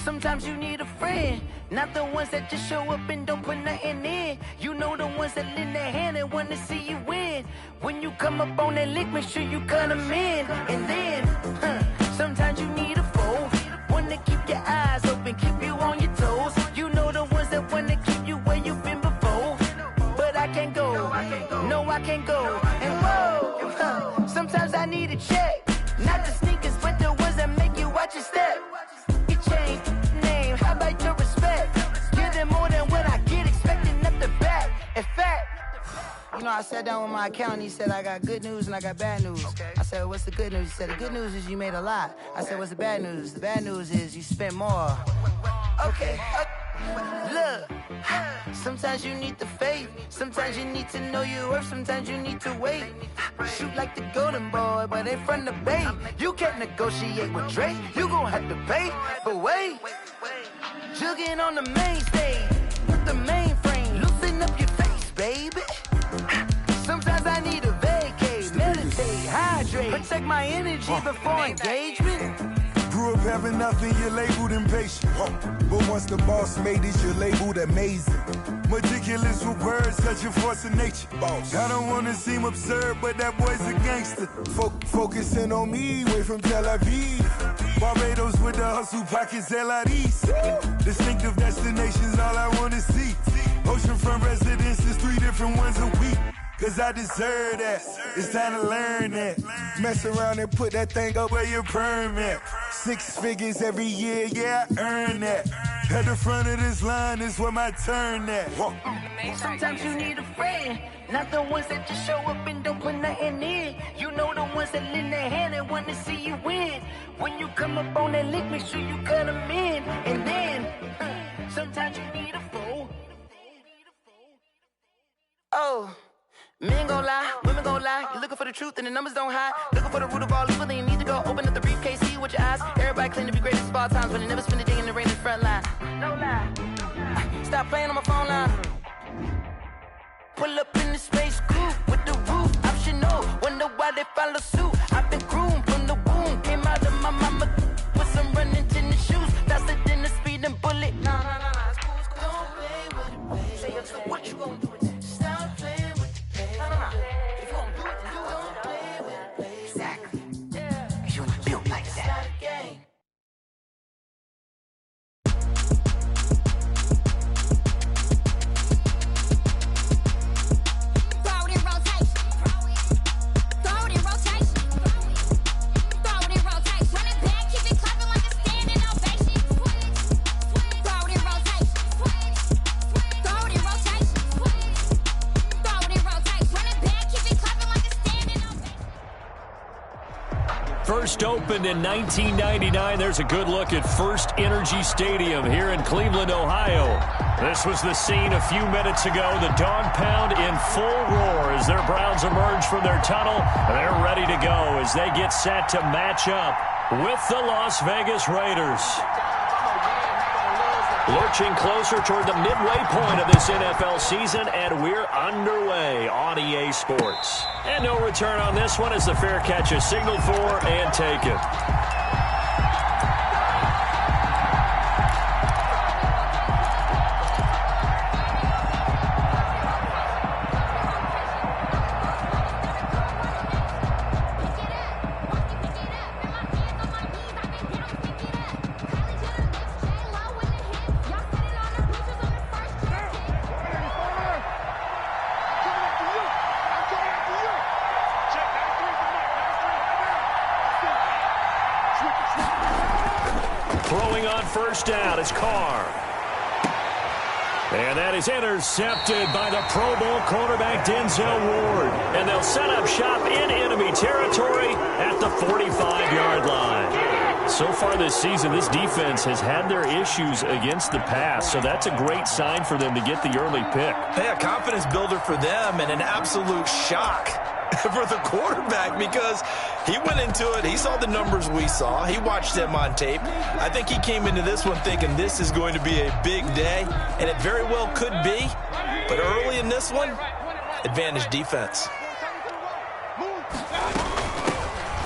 Sometimes you need a friend, not the ones that just show up and don't put nothing in. You know the ones that lend their hand and want to see you win. When you come up on that lick, make sure you cut them in. And then, sometimes you need a foe, one to keep your eyes open, keep you on your toes. You know the ones that want to keep you where you've been before. But I can't go, no I can't go. And whoa, sometimes I need a check, not the sneakers, but the ones that make you watch your step. You change name, how about your respect? Give them more than what I get, expecting up the back. In fact, you know, I sat down with my accountant, he said I got good news and I got bad news. I said, what's the good news? He said, the good news is you made a lot. I said, what's the bad news? The bad news is you spent more. Okay. Look, sometimes you need the faith, sometimes you need to know your worth, sometimes you need to wait. Shoot like the golden boy, but ain't from the bay. You can't negotiate with Drake, you gon' have to pay. But wait, jugging on the main stage with the mainframe, loosen up your face, baby. Sometimes I need a vacate, meditate, hydrate, protect my energy before engagement. Grew up having nothing, you're labeled impatient. But once the boss made it, you're labeled amazing. Meticulous with words, such a force of nature. I don't wanna seem absurd, but that boy's a gangster. Focusing on me, way from Tel Aviv. Barbados with the hustle pockets, LREs. Distinctive destinations, all I wanna see. Oceanfront residences, 3 different ones a week. Cause I deserve that, it's time to learn that. Mess around and put that thing up where your permit. 6 figures every year, yeah, I earn that. At the front of this line is where my turn at. Sometimes you need a friend, not the ones that just show up and don't put nothing in. You know the ones that lend their hand and want to see you win. When you come up on that lick, make sure you cut them in. And then, sometimes you need a foe. Oh. Men gon' lie, women gon' lie. You're looking for the truth and the numbers don't hide. Looking for the root of all evil, then you need to go open up the briefcase, see with your eyes. Everybody claim to be greatest of all times, but they never spend a day in the rain in the front line. No lie. Stop playing on my phone line. Pull up in the space coupe with the roof optional. Wonder why they follow suit. I've been groomed from the womb. Came out of my mama with some running tennis shoes. Faster than the speeding bullet. Nah, it's cool, it's cool. Don't play with it, baby. Say it, so what you gon' do with it? Stop playing with it. If you gon' do it, then you don't play with it, baby. Exactly. Yeah. Cause you ain't built like that. First opened in 1999. There's a good look at First Energy Stadium here in Cleveland, Ohio. This was the scene a few minutes ago. The Dog Pound in full roar as their Browns emerge from their tunnel. They're ready to go as they get set to match up with the Las Vegas Raiders. Lurching closer toward the midway point of this NFL season, and we're underway on EA Sports. And no return on this one as the fair catch is signaled for and taken. Throwing on first down is Carr. And that is intercepted by the Pro Bowl quarterback Denzel Ward. And they'll set up shop in enemy territory at the 45-yard line. So far this season, this defense has had their issues against the pass, so that's a great sign for them to get the early pick. Hey, a confidence builder for them and an absolute shock for the quarterback because he went into it. He saw the numbers we saw. He watched them on tape. I think he came into this one thinking this is going to be a big day, and it very well could be. But early in this one, advantage defense.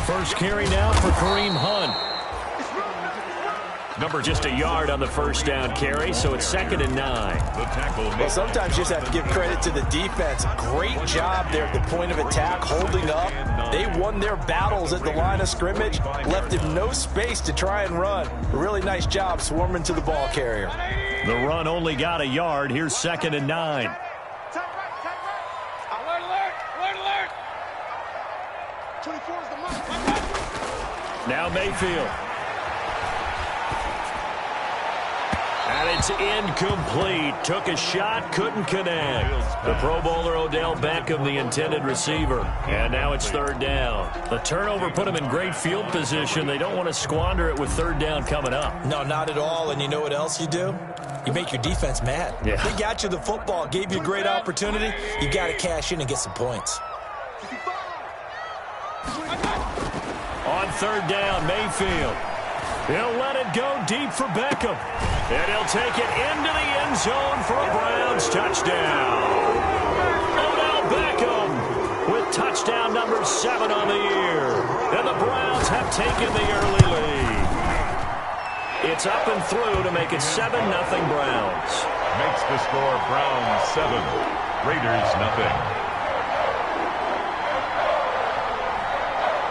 First carry now for Kareem Hunt. Just a yard on the first down carry, so it's 2nd and 9. Well, sometimes you just have to give credit to the defense. Great job there at the point of attack, holding up. They won their battles at the line of scrimmage, left him no space to try and run. Really nice job swarming to the ball carrier. The run only got a yard. Here's 2nd and 9. Now Mayfield. And it's incomplete. Took a shot, couldn't connect. The Pro Bowler Odell Beckham, the intended receiver. And now it's 3rd down. The turnover put them in great field position. They don't want to squander it with 3rd down coming up. No, not at all. And you know what else you do? You make your defense mad. Yeah. They got you the football, gave you a great opportunity. You got to cash in and get some points. On 3rd down, Mayfield. He'll let it go deep for Beckham. And he'll take it into the end zone for a Browns touchdown. Odell Beckham with touchdown number 7 on the year. And the Browns have taken the early lead. It's up and through to make it 7-0 Browns. Makes the score Browns 7, Raiders 0.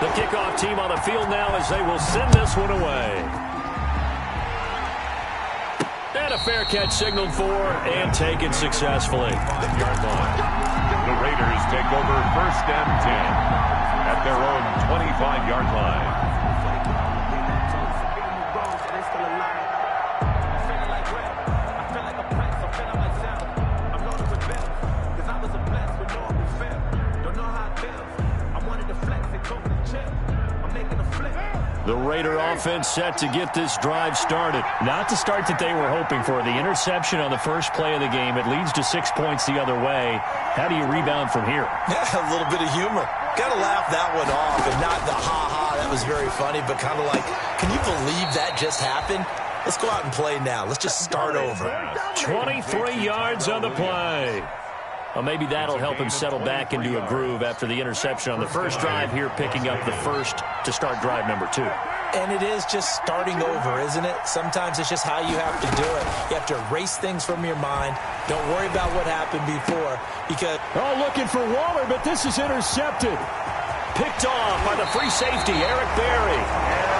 The kickoff team on the field now as they will send this one away. And a fair catch signaled for and taken successfully. Yard line. The Raiders take over 1st and 10 at their own 25-yard line. The Raider offense set to get this drive started. Not the start that they were hoping for. The interception on the first play of the game. It leads to 6 points the other way. How do you rebound from here? Yeah, a little bit of humor. Got to laugh that one off and not the ha-ha. That was very funny, but kind of like, can you believe that just happened? Let's go out and play now. Let's just start over. 23 yards on the play. Well, maybe that'll help him settle back into a groove after the interception on the first drive here, picking up the first to start drive number 2. And it is just starting over, isn't it? Sometimes it's just how you have to do it. You have to erase things from your mind. Don't worry about what happened before because... Oh, looking for Waller, but this is intercepted. Picked off by the free safety, Eric Berry.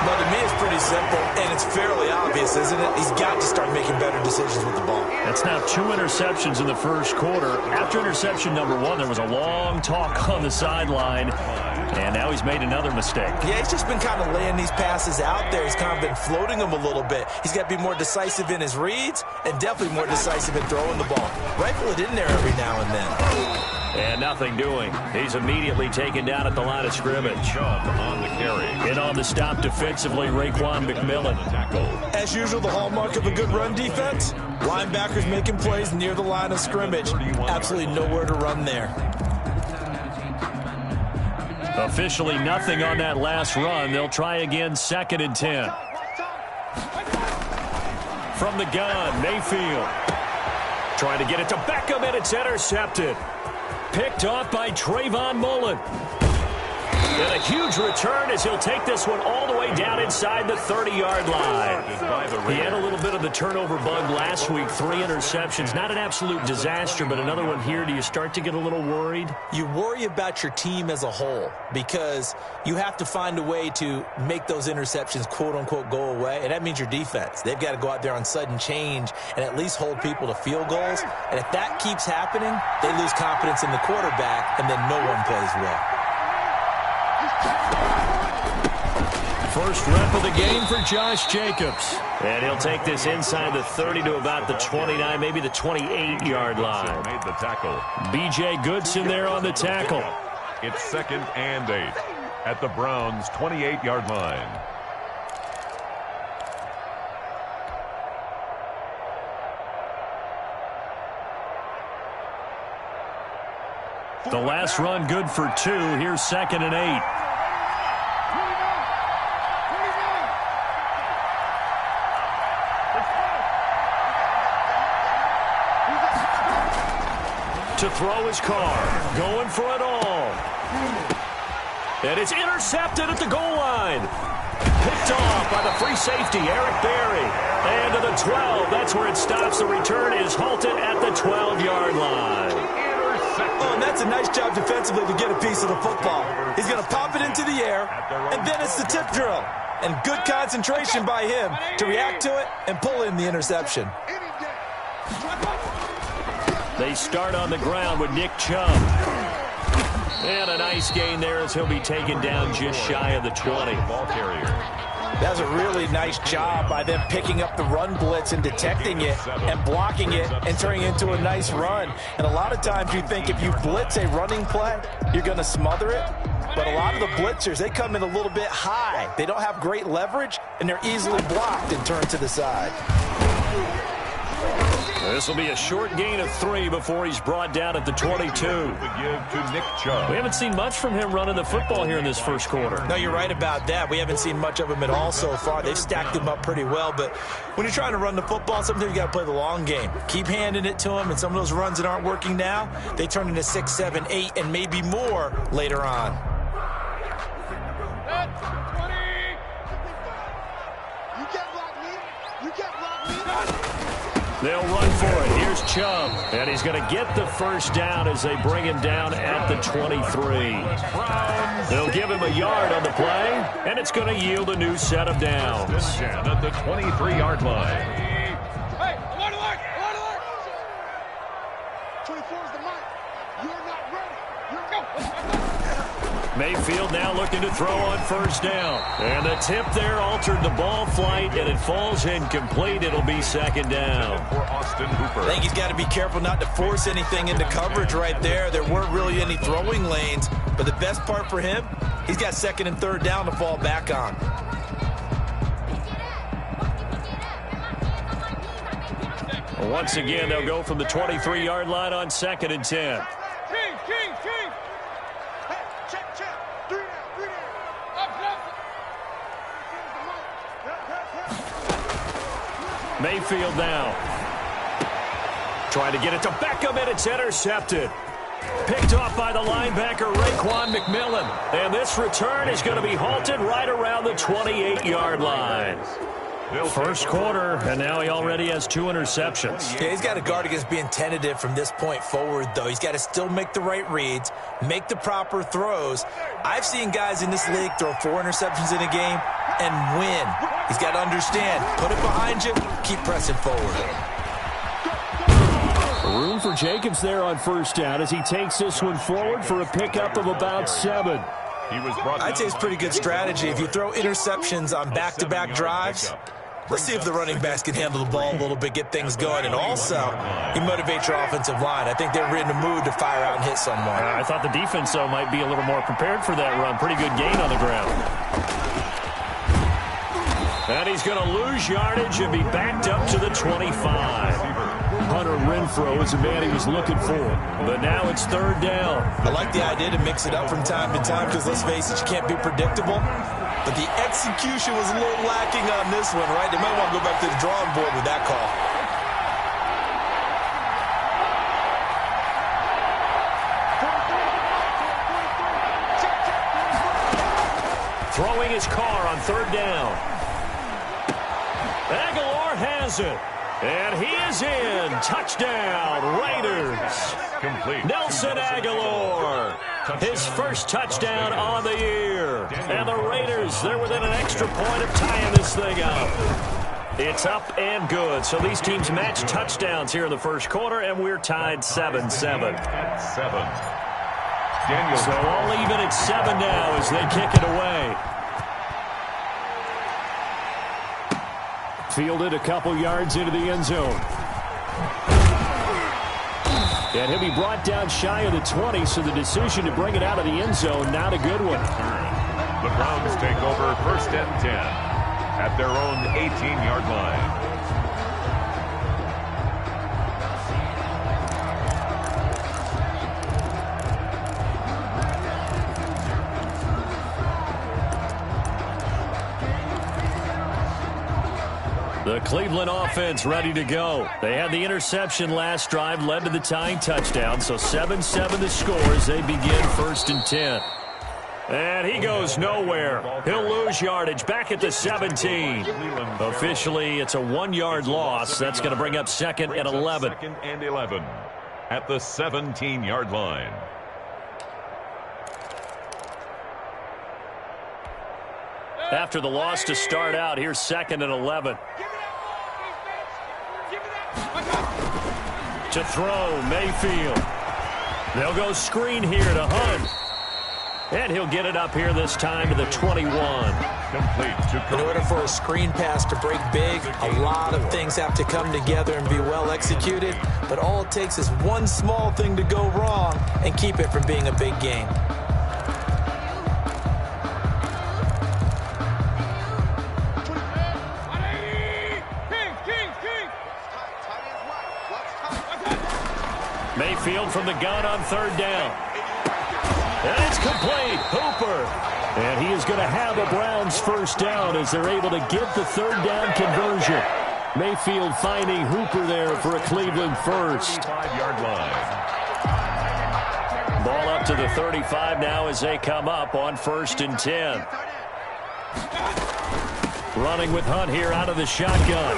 Well, to me, it's pretty simple, and it's fairly obvious, isn't it? He's got to start making better decisions with the ball. That's now 2 interceptions in the first quarter. After interception number 1, there was a long talk on the sideline, and now he's made another mistake. Yeah, he's just been kind of laying these passes out there. He's kind of been floating them a little bit. He's got to be more decisive in his reads and definitely more decisive in throwing the ball. Rifle it in there every now and then. And nothing doing. He's immediately taken down at the line of scrimmage. Chubb on the carry. And on the stop defensively, Raekwon McMillan. As usual, the hallmark of a good run defense, linebackers making plays near the line of scrimmage. Absolutely nowhere to run there. Officially nothing on that last run. They'll try again, 2nd and 10. From the gun, Mayfield. Trying to get it to Beckham, and it's intercepted. Picked off by Trayvon Mullen. And a huge return as he'll take this one all the way down inside the 30-yard line. He had a little bit of the turnover bug last week, 3 interceptions. Not an absolute disaster, but another one here. Do you start to get a little worried? You worry about your team as a whole because you have to find a way to make those interceptions, quote-unquote, go away, and that means your defense. They've got to go out there on sudden change and at least hold people to field goals. And if that keeps happening, they lose confidence in the quarterback, and then no one plays well. First rep of the game for Josh Jacobs. And he'll take this inside the 30 to about the 29, maybe the 28-yard line. Made the tackle. B.J. Goodson there on the tackle. It's 2nd and 8 at the Browns' 28-yard line. The last run good for 2. Here's 2nd and 8. To throw his car, going for it all. And it's intercepted at the goal line. Picked off by the free safety, Eric Berry. And to the 12. That's where it stops. The return is halted at the 12-yard line. Oh, and that's a nice job defensively to get a piece of the football. He's going to pop it into the air, and then it's the tip drill. And good concentration by him to react to it and pull in the interception. They start on the ground with Nick Chubb. And a nice gain there as he'll be taken down just shy of the 20. Ball carrier. That's a really nice job by them picking up the run blitz and detecting it and blocking it and turning it into a nice run. And a lot of times you think if you blitz a running play, you're going to smother it. But a lot of the blitzers, they come in a little bit high. They don't have great leverage, and they're easily blocked and turned to the side. This will be a short gain of 3 before he's brought down at the 22. The give to Nick Chubb. We haven't seen much from him running the football here in this first quarter. No, you're right about that. We haven't seen much of him at all so far. They've stacked him up pretty well, but when you're trying to run the football, sometimes you got to play the long game. Keep handing it to him, and some of those runs that aren't working now, they turn into 6, 7, 8, and maybe more later on. They'll run for it. Here's Chubb. And he's going to get the first down as they bring him down at the 23. They'll give him a yard on the play, and it's going to yield a new set of downs. At the 23-yard line. Hey, alert, alert, alert, alert. 24 is the mic. You're not ready. You're go. Mayfield now looking to throw on first down. And the tip there altered the ball flight, and it falls incomplete. It'll be second down. For Austin Hooper. I think he's got to be careful not to force anything into coverage right there. There weren't really any throwing lanes, but the best part for him, he's got second and third down to fall back on. Once again, they'll go from the 23-yard line on 2nd and 10. King. Hey, check. 3 down. Up. Mayfield now. Trying to get it to Beckham, and it's intercepted. Picked off by the linebacker, Raekwon McMillan. And this return is going to be halted right around the 28-yard line. First quarter, and now he already has 2 interceptions. Yeah, he's got to guard against being tentative from this point forward, though. He's got to still make the right reads, make the proper throws. I've seen guys in this league throw 4 interceptions in a game and win. He's got to understand, put it behind you, keep pressing forward. Room for Jacobs there on first down as he takes this one forward for a pickup of about 7. I'd say it's pretty good strategy. If you throw interceptions on back-to-back drives, let's see if the running backs can handle the ball a little bit, get things going. And also, you motivate your offensive line. I think they're in the mood to fire out and hit someone. I thought the defense, though, might be a little more prepared for that run. Pretty good gain on the ground. And he's going to lose yardage and be backed up to the 25. Hunter Renfrow is the man he was looking for. But now it's third down. I like the idea to mix it up from time to time because, let's face it, you can't be predictable. But the execution was a little lacking on this one, right? They might want to go back to the drawing board with that call. Throwing his car on third down. Aguilar has it. And he is in. Touchdown, Raiders. Complete. Nelson Aguilar. His first touchdown on the year. And the Raiders, they're within an extra point of tying this thing up. It's up and good. So these teams match touchdowns here in the first quarter, and we're tied 7-7. 7. Daniel. So all even at 7 now as they kick it away. Fielded a couple yards into the end zone. And he'll be brought down shy of the 20, so the decision to bring it out of the end zone, not a good one. The Browns take over 1st and 10 at their own 18-yard line. The Cleveland offense ready to go. They had the interception last drive, led to the tying touchdown. So 7-7 the score as they begin 1st and 10. And he goes nowhere. He'll lose yardage back at the 17. Officially, it's a 1-yard loss. That's going to bring up 2nd and 11. 2nd and 11 at the 17-yard line. After the loss to start out, here's 2nd and 11. To throw, Mayfield. They'll go screen here to Hunt. And he'll get it up here this time to the 21. Complete to in order for a screen pass to break big, a lot of things have to come together and be well executed. But all it takes is one small thing to go wrong and keep it from being a big game. Mayfield from the gun on 3rd down. And it's complete. Hooper. And he is going to have a Browns 1st down as they're able to get the 3rd down conversion. Mayfield finding Hooper there for a Cleveland 1st. 5-yard line. Ball up to the 35 now as they come up on 1st and 10. Running with Hunt here out of the shotgun.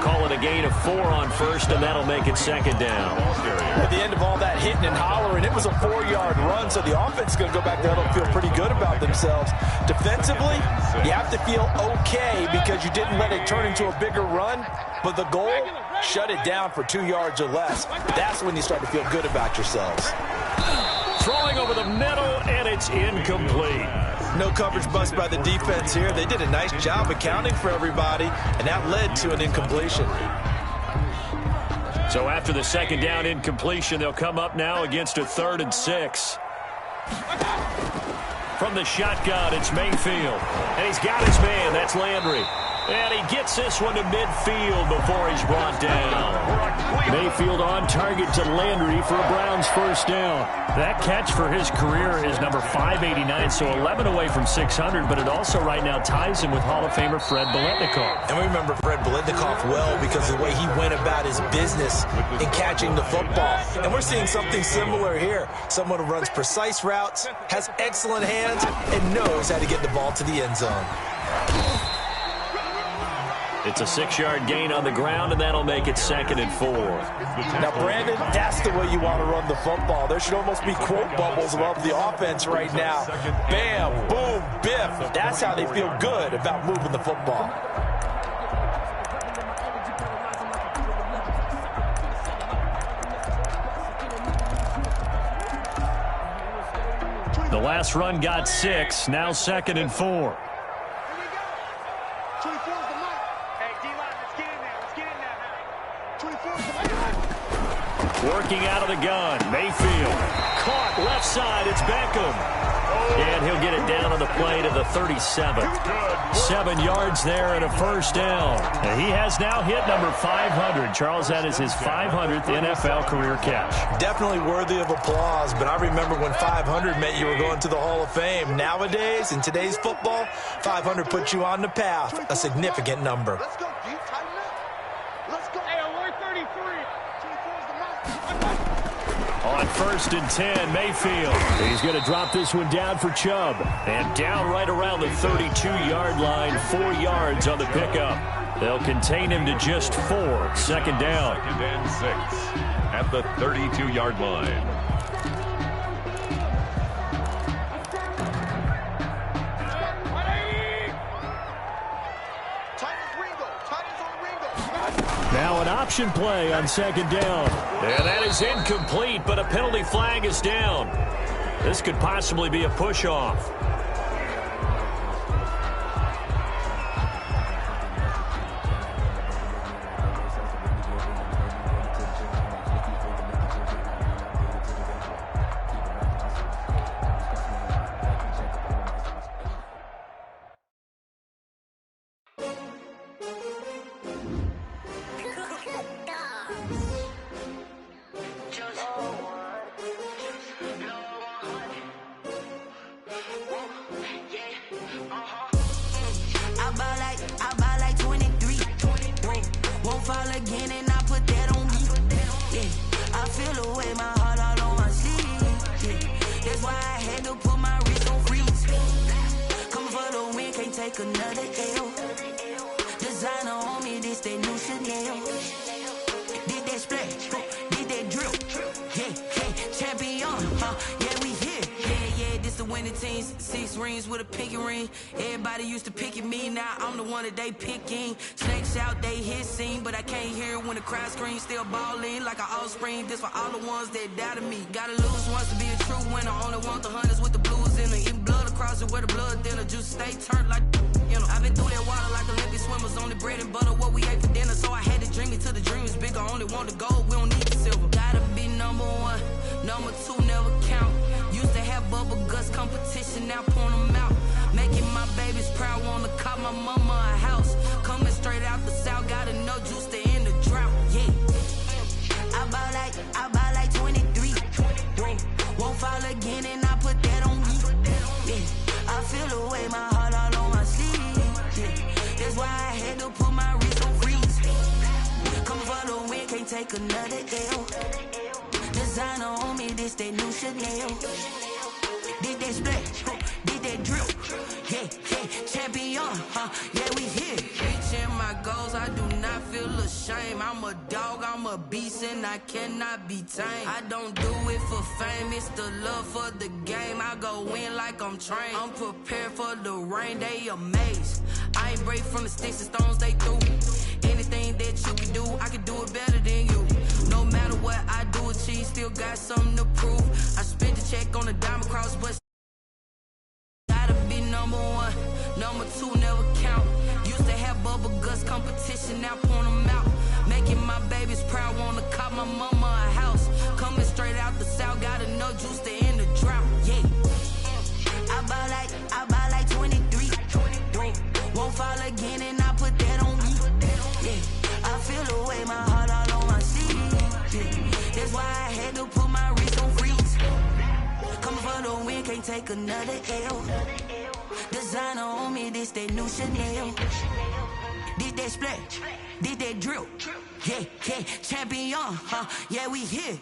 Call it a gain of 4 on 1st, and that'll make it 2nd down. At the end of all that hitting and hollering, it was a 4-yard run, so the offense is going to go back there and feel pretty good about themselves. Defensively, you have to feel okay because you didn't let it turn into a bigger run, but the goal, shut it down for 2 yards or less. That's when you start to feel good about yourselves. Throwing over the middle, and it's incomplete. No coverage bust by the defense here. They did a nice job accounting for everybody, and that led to an incompletion. So after the 2nd down incompletion, they'll come up now against a 3rd and 6. From the shotgun, it's Mayfield. And he's got his man. That's Landry. And he gets this one to midfield before he's brought down. Mayfield on target to Landry for a Browns 1st down. That catch for his career is number 589, so 11 away from 600, but it also right now ties him with Hall of Famer Fred Biletnikoff. And we remember Fred Biletnikoff well because of the way he went about his business in catching the football. And we're seeing something similar here. Someone who runs precise routes, has excellent hands, and knows how to get the ball to the end zone. It's a 6-yard gain on the ground, and that'll make it 2nd and 4. Now, Brandon, that's the way you want to run the football. There should almost be quote bubbles above the offense right now. Bam, boom, biff. That's how they feel good about moving the football. The last run got 6, now 2nd and 4. Working out of the gun, Mayfield. Caught left side, it's Beckham. And he'll get it down on the play to the 37. 7 yards there and a 1st down. And he has now hit number 500. Charles, that is his 500th NFL career catch. Definitely worthy of applause, but I remember when 500 meant you were going to the Hall of Fame. Nowadays, in today's football, 500 puts you on the path, a significant number. Let's go, D. Tighten up. Let's go. Hey, 133. 24's the mark. On 1st and 10, Mayfield. He's going to drop this one down for Chubb. And down right around the 32-yard line, 4 yards on the pickup. They'll contain him to just 4. 2nd down. 2nd and 6 at the 32-yard line. Now an option play on 2nd down. And that is incomplete, but a penalty flag is down. This could possibly be a push-off. take another L. Designer on me, this they new Chanel. Did that splash, did that drip. Yeah, champion, yeah, we here. Yeah, this the winning team. 6 rings with a pinky ring. Everybody used to pick at me, now I'm the one that they picking. Snakes out, they hit scene, but I can't hear it when the crowd screams. Still ballin' like an offspring. This for all the ones that doubted me. Gotta lose once to be a true winner. Only want the hunters with the blues in it. Eating blood across it where the blood dinner. Juice stay turned like, you know. I've been through that water like Olympic swimmers. Only bread and butter, what we ate for dinner. So I had to dream it till the dream is bigger. Only want the gold, we don't need the silver. Gotta be number 1, number 2 never count. Used to have bubble guts competition, now point them out. Making my babies proud, wanna call my mama a house. Coming straight out the south, gotta know juice to end the drought. Yeah, I bought like 23. Won't fall again, and I put that on me. Yeah, I feel the way, my heart all on my sleeve. Yeah, that's why I had to put my wrist on freeze. Come for the win, can't take another L. Designer on me, this they new Chanel. Did that splash, did that drip. Yeah, champion, yeah, we here. Reaching my goals, I do not feel ashamed. I'm a dog, I'm a beast, and I cannot be tamed. I don't do it for fame, it's the love for the game. I go in like I'm trained. I'm prepared for the rain, they amazed. I ain't break from the sticks and stones they threw. Anything that you can do, I can do it better than you. No matter what I do, achieve, still got something to prove. I spent the check on the diamond cross, but gotta be number 1, number 2 never count. Used to have bubble guts competition, now point them out. Making my babies proud, wanna call my mama a house. Coming straight out the south, gotta know juice to end the drought. Yeah, I bought like 23. Won't fall again, and I put that on me. Yeah, I feel the way, my heart all on my sleeve. Yeah, that's why I had to put my wrist on freeze. Coming for the win, can't take another L. Designer on me, this they new Chanel. Did that splash, did that drip. Yeah, champion, yeah, we here.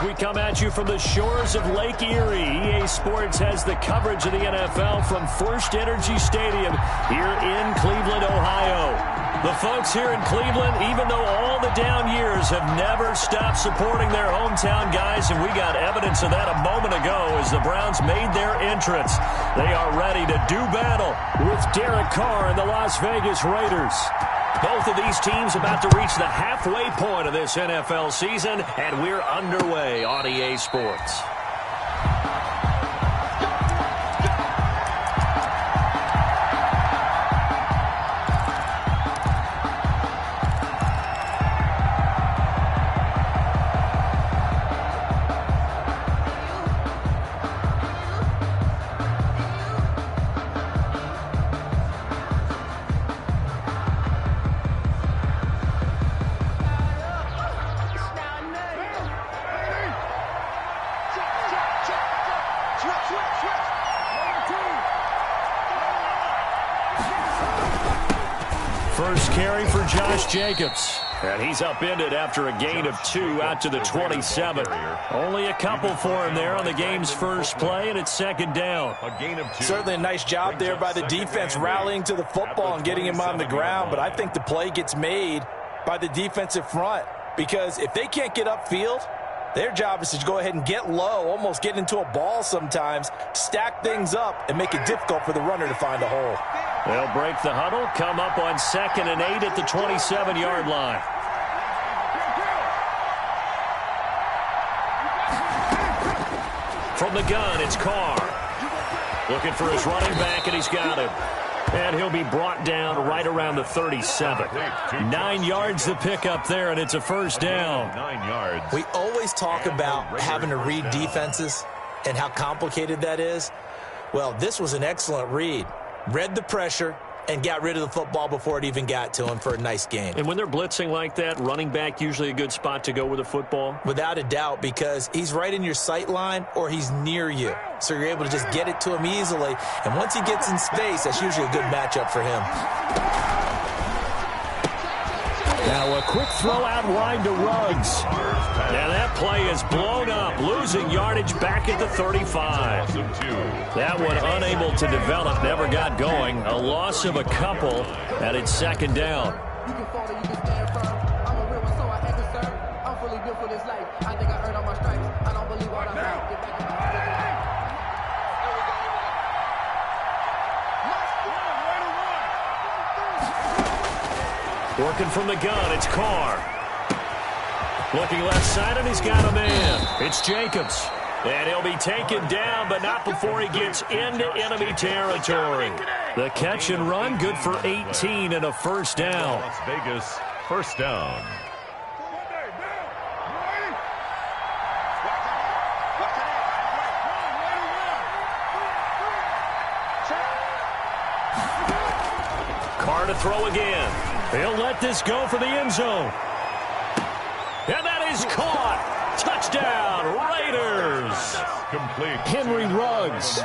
We come at you from the shores of Lake Erie. EA Sports has the coverage of the NFL from First Energy Stadium here in Cleveland, Ohio. The folks here in Cleveland, even though all the down years, have never stopped supporting their hometown guys, and we got evidence of that a moment ago as the Browns made their entrance. They are ready to do battle with Derek Carr and the Las Vegas Raiders. Both of these teams about to reach the halfway point of this NFL season, and we're underway on EA Sports. First carry for Josh Jacobs. And he's upended after a gain of 2 out to the 27. Only a couple for him there on the game's first play, and it's second down. A gain of 2. Certainly a nice job there by the defense rallying to the football and getting him on the ground. But I think the play gets made by the defensive front, because if they can't get upfield, their job is to go ahead and get low, almost get into a ball sometimes, stack things up, and make it difficult for the runner to find a hole. They'll break the huddle, come up on 2nd and 8 at the 27-yard line. From the gun, it's Carr. Looking for his running back, and he's got him. And he'll be brought down right around the 37. 9 yards to pick up there, and it's a first down. 9 yards. We always talk about having to read defenses. and how complicated that is? Well, this was an excellent read. Read the pressure and got rid of the football before it even got to him for a nice gain. And when they're blitzing like that, running back usually a good spot to go with the football? Without a doubt, because he's right in your sight line or he's near you. So you're able to just get it to him easily. And once he gets in space, that's usually a good matchup for him. Now a quick throw out wide to Ruggs. And that play is blown up, losing yardage back at the 35. That one unable to develop, never got going. A loss of a couple, and it's second down. You can fall or you can stand firm. I'm a real one, so I had to serve. I'm fully built for this life. I think I earned all my stripes. I don't believe all I have. Get back in my Working from the gun, it's Carr. Looking left side, and he's got a man. It's Jacobs. And he'll be taken down, but not before he gets into enemy territory. The catch and run, good for 18 and a first down. Las Vegas, first down. Carr to throw again. He'll let this go for the end zone. And that is caught. Touchdown, Raiders. Complete. Henry Ruggs,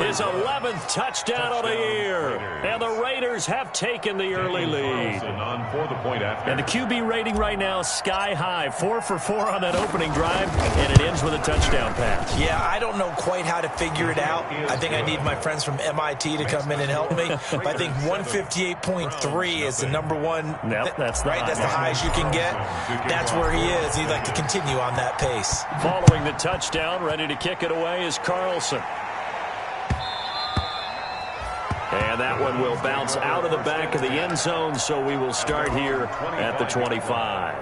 his 11th touchdown of the year. And the Raiders have taken the early lead. And the QB rating right now, sky high. 4 for 4 on that opening drive, and it ends with a touchdown pass. Yeah, I don't know quite how to figure it out. I think I need my friends from MIT to come in and help me. But I think 158.3 is the number one. Yep, that's the right. That's the highest you can get. That's where he is. He'd like to continue on that pace. Following the touchdown, ready to kick it away is Carlson. And that one will bounce out of the back of the end zone, so we will start here at the 25.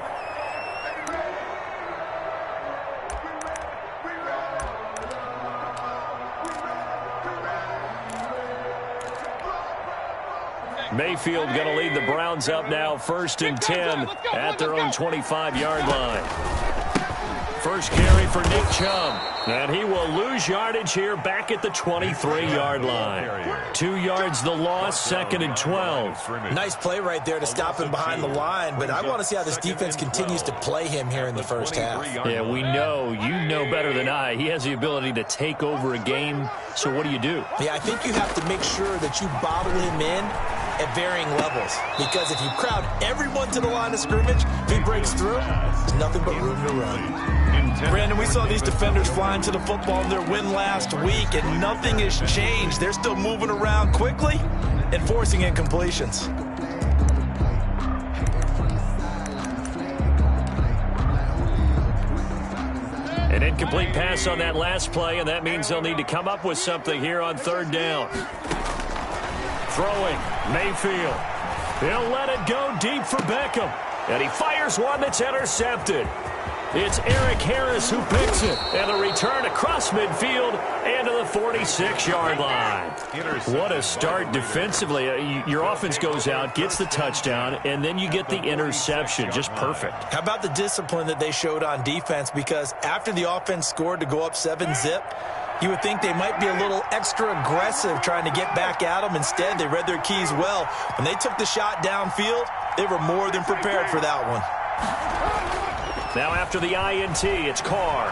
Mayfield going to lead the Browns up now, 1st and 10 at their own 25-yard line. First carry for Nick Chubb. And he will lose yardage here back at the 23-yard line. 2 yards the loss, 2nd and 12. Nice play right there to stop him behind the line, but I want to see how this defense continues to play him here in the first half. Yeah, we know. You know better than I. He has the ability to take over a game, so what do you do? Yeah, I think you have to make sure that you bottle him in at varying levels, because if you crowd everyone to the line of scrimmage, if he breaks through, there's nothing but room to run. Brandon, we saw these defenders flying to the football in their win last week, and nothing has changed. They're still moving around quickly and forcing incompletions. An incomplete pass on that last play, and that means they'll need to come up with something here on 3rd down. Throwing, Mayfield. He'll let it go deep for Beckham. And he fires one that's intercepted. It's Eric Harris who picks it. And the return across midfield and to the 46-yard line. What a start defensively. Your offense goes out, gets the touchdown, and then you get the interception. Just perfect. How about the discipline that they showed on defense? Because after the offense scored to go up 7-zip, you would think they might be a little extra aggressive trying to get back at them. Instead, they read their keys well. When they took the shot downfield, they were more than prepared for that one. Now after the INT, it's Carr.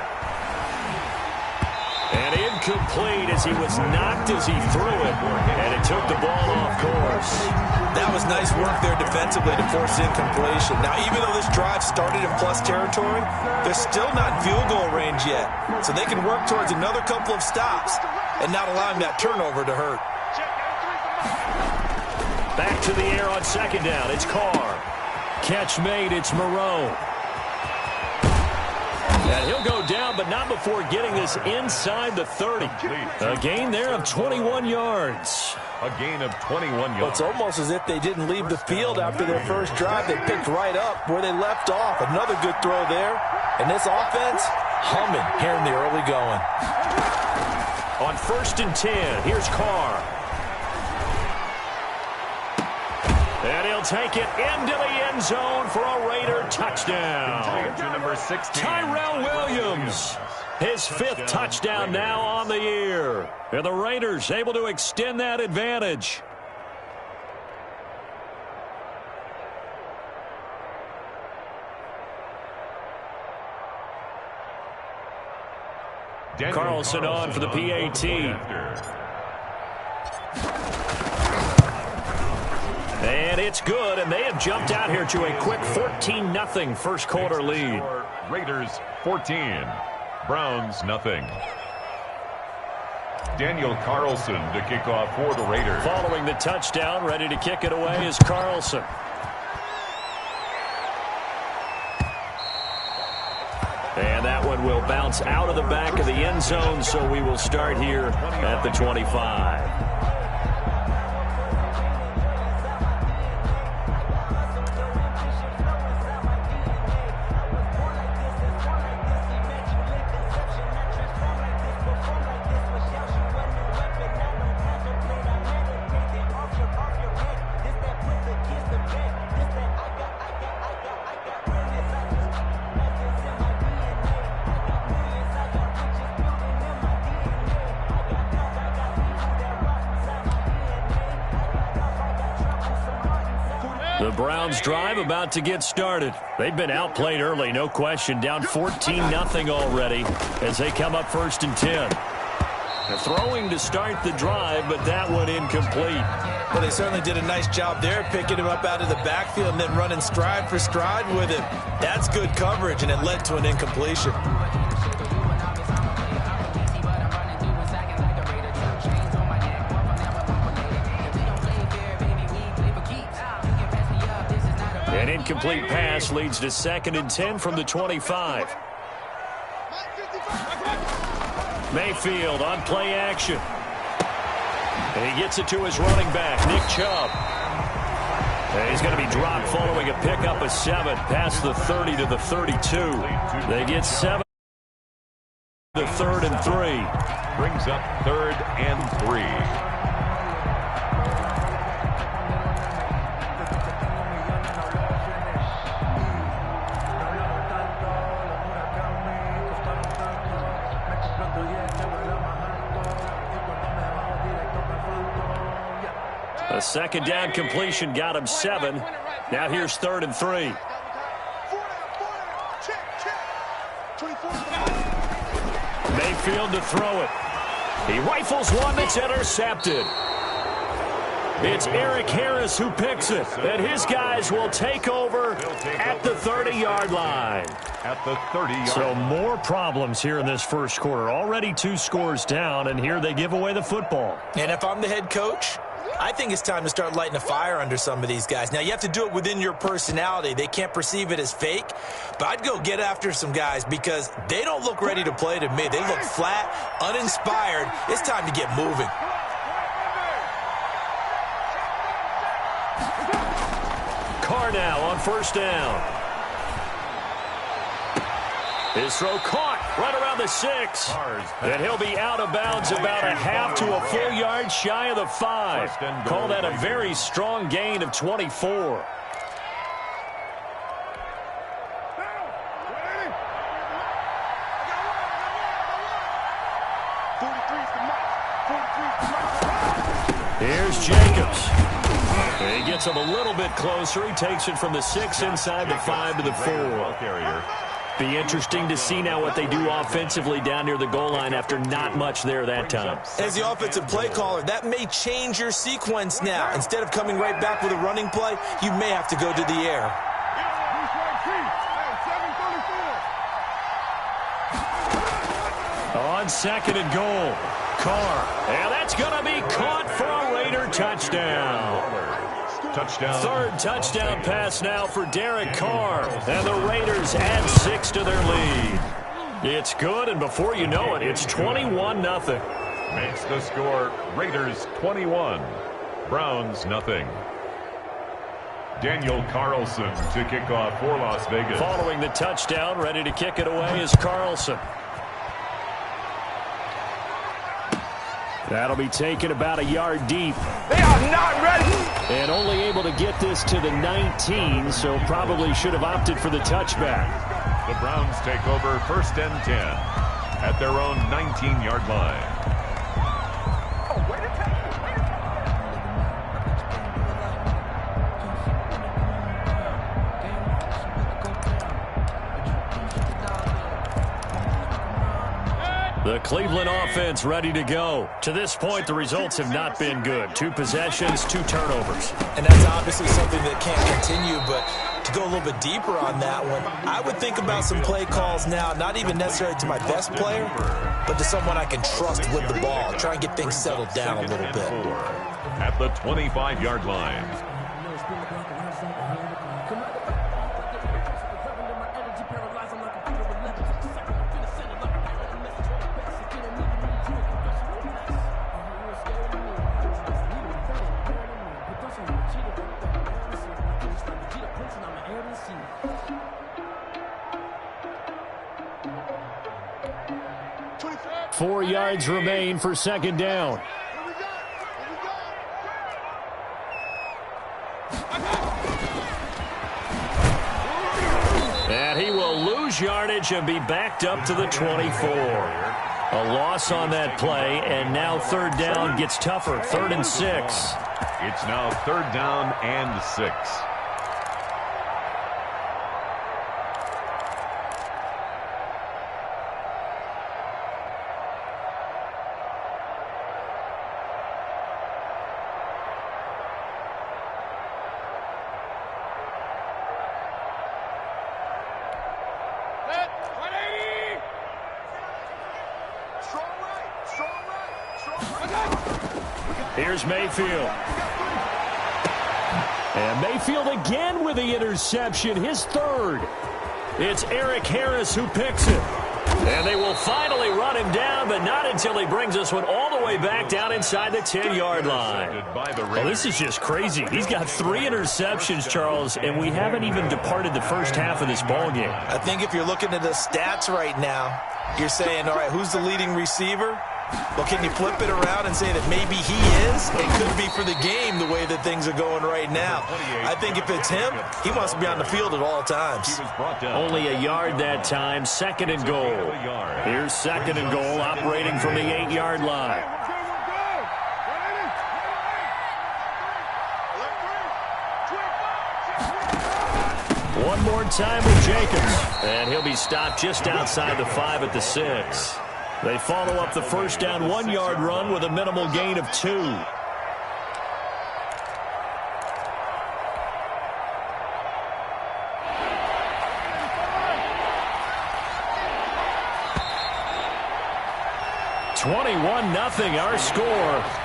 And incomplete as he was knocked as he threw it. And it took the ball off course. That was nice work there defensively to force incompletion. Now, even though this drive started in plus territory, they're still not in field goal range yet. So they can work towards another couple of stops and not allowing that turnover to hurt. Back to the air on 2nd down. It's Carr. Catch made. It's Moreau. And he'll go down, but not before getting this inside the 30. A gain there of 21 yards. A gain of 21 yards. Well, it's almost as if they didn't leave the field after their first drive. They picked right up where they left off. Another good throw there. And this offense, humming here in the early going. On 1st and 10, here's Carr. And he'll He'll take it into the end zone for a Raider touchdown. To number 16. Tyrell Williams. His fifth touchdown now on the year. And the Raiders able to extend that advantage. Carlson on for the PAT. And it's good, and they have jumped out here to a quick 14-0 first quarter lead. Raiders 14, Browns nothing. Daniel Carlson to kick off for the Raiders. Following the touchdown, ready to kick it away is Carlson. And that one will bounce out of the back of the end zone, so we will start here at the 25. The Browns drive about to get started. They've been outplayed early, no question. Down 14-0 already as they come up 1st and 10. They're throwing to start the drive, but that one incomplete. Well, they certainly did a nice job there, picking him up out of the backfield and then running stride for stride with him. That's good coverage, and it led to an incompletion. An incomplete pass leads to 2nd and 10 from the 25. Mayfield on play action. And he gets it to his running back, Nick Chubb. And he's going to be dropped following a pickup of 7 past the 30 to the 32. They get 7 to 3rd and 3. Brings up 3rd and 3. A second down completion got him 7. Now here's 3rd and 3. Mayfield to throw it. He rifles one that's intercepted. It's Eric Harris who picks it, and his guys will take over at the 30-yard line. At the 30-yard. So more problems here in this first quarter. Already 2 scores down, and here they give away the football. And if I'm the head coach, I think it's time to start lighting a fire under some of these guys. Now, you have to do it within your personality. They can't perceive it as fake. But I'd go get after some guys because they don't look ready to play to me. They look flat, uninspired. It's time to get moving. Carr now on 1st down. His throw caught right around the 6. And he'll be out of bounds about a half to a full yard shy of the 5. Call that a very strong gain of 24. Here's Jacobs. He gets him a little bit closer. He takes it from the 6 inside the 5 to the 4. Be interesting to see now what they do offensively down near the goal line after not much there that time. As the offensive play caller, that may change your sequence now. Instead of coming right back with a running play, you may have to go to the air. On 2nd and goal, Carr. And that's going to be caught for a Raider touchdown. Touchdown. 3rd touchdown pass now for Derek Carr. And the Raiders add 6 to their lead. It's good, and before you know it, it's 21-0. Makes the score Raiders 21, Browns nothing. Daniel Carlson to kick off for Las Vegas. Following the touchdown, ready to kick it away is Carlson. That'll be taken about a yard deep. They are not ready. And only able to get this to the 19, so probably should have opted for the touchback. The Browns take over 1st and 10 at their own 19-yard line. The Cleveland offense ready to go. To this point, the results have not been good. 2 possessions, 2 turnovers. And that's obviously something that can't continue, but to go a little bit deeper on that one, I would think about some play calls now, not even necessarily to my best player, but to someone I can trust with the ball. Try and get things settled down a little bit. At the 25-yard line. 4 yards remain for 2nd down. And he will lose yardage and be backed up to the 24. A loss on that play, and now 3rd down gets tougher. 3rd and 6. It's now 3rd down and 6. Here's Mayfield. And Mayfield again with the interception, his 3rd. It's Eric Harris who picks it. And they will finally run him down, but not until he brings this one all the way back down inside the 10-yard line. Oh, this is just crazy. He's got 3 interceptions, Charles, and we haven't even departed the first half of this ballgame. I think if you're looking at the stats right now, you're saying, all right, who's the leading receiver? Well, can you flip it around and say that maybe he is? It could be for the game the way that things are going right now. I think if it's him, he wants to be on the field at all times. Only a yard that time, 2nd and goal. Here's 2nd and goal, operating from the 8-yard line. One more time with Jacobs. And he'll be stopped just outside the 5 at the 6. They follow up the 1st down 1-yard run with a minimal gain of 2. (21-0) our score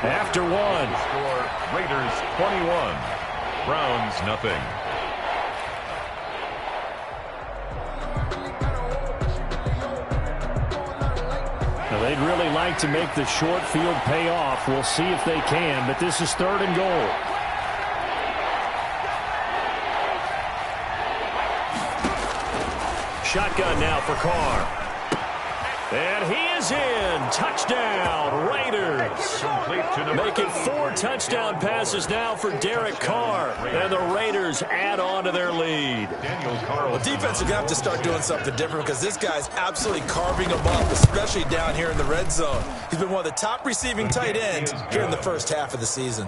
after 1. Score Raiders 21, Browns nothing. Now, they'd really like to make the short field pay off. We'll see if they can, but this is 3rd and goal. Shotgun now for Carr. And he is in. Touchdown, Raiders. Making 4 touchdown passes now for Derek Carr. And the Raiders add on to their lead. Well, defense are going to have to start doing something different because this guy's absolutely carving them up, especially down here in the red zone. He's been one of the top receiving tight ends here in the first half of the season.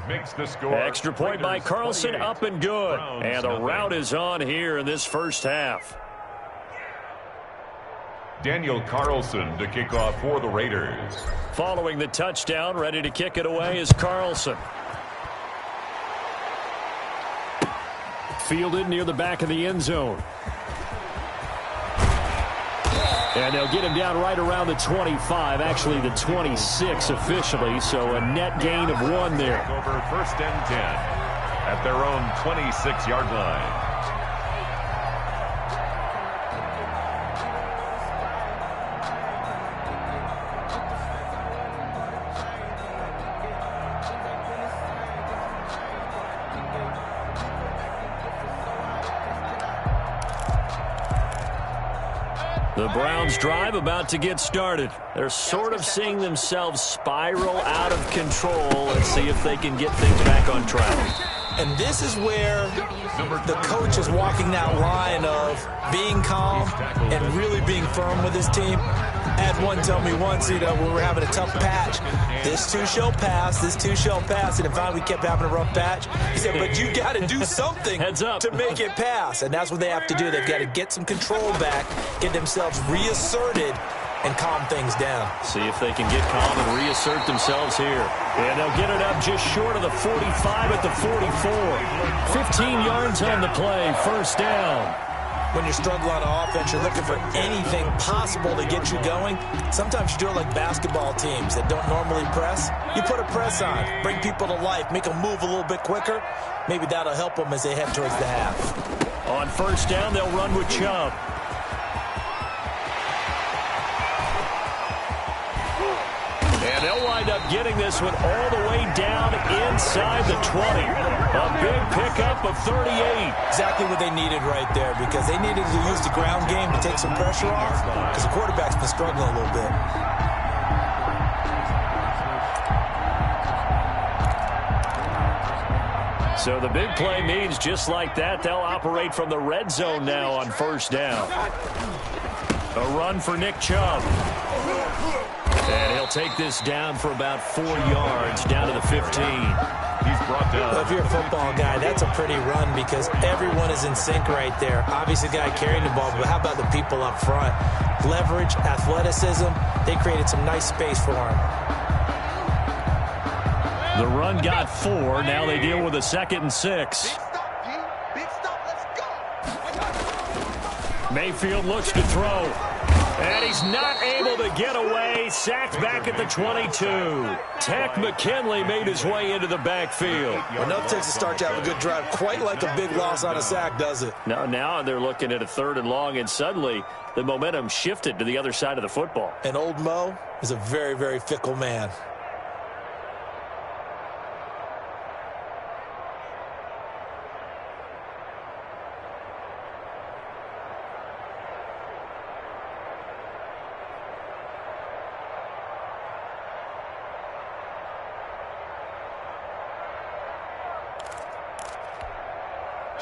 Extra point by Carlson, up and good. And the route is on here in this first half. Daniel Carlson to kick off for the Raiders. Following the touchdown, ready to kick it away is Carlson. Fielded near the back of the end zone. And they'll get him down right around the 25, actually the 26 officially, so a net gain of 1 there. Over 1st and 10 at their own 26-yard line. The Browns drive about to get started. They're sort of seeing themselves spiral out of control. Let's see if they can get things back on track. And this is where the coach is walking that line of being calm and really being firm with his team. I had one tell me once, when we were having a tough patch, this too shall pass, this too shall pass. And finally we kept having a rough patch. He said, but you got to do something to make it pass. And that's what they have to do. They've got to get some control back, get themselves reasserted, and calm things down. See if they can get calm and reassert themselves here. And they'll get it up just short of the 45 at the 44. 15 yards on the play, first down. When you're struggling on offense, you're looking for anything possible to get you going. Sometimes you do it like basketball teams that don't normally press. You put a press on, bring people to life, make them move a little bit quicker. Maybe that'll help them as they head towards the half. On first down, they'll run with Chubb. And they'll wind up getting this one all the way down inside the 20. A big pickup of 38. Exactly what they needed right there, because they needed to use the ground game to take some pressure off, because the quarterback's been struggling a little bit. So the big play means just like that, they'll operate from the red zone now on first down. A run for Nick Chubb. And he'll take this down for about 4 yards, down to the 15. He's brought down. Well, if you're a football guy, that's a pretty run because everyone is in sync right there. Obviously, the guy carrying the ball, but how about the people up front? Leverage, athleticism, they created some nice space for him. The run got 4. Now they deal with a 2nd and 6. Big stop, let's go. Mayfield looks to throw. And he's not able to get away. Sacked back at the 22. Takk McKinley made his way into the backfield. Enough takes to start to have a good drive. Quite like a big loss on a sack, does it? Now they're looking at a 3rd and long, and suddenly the momentum shifted to the other side of the football. And old Mo is a very, very fickle man.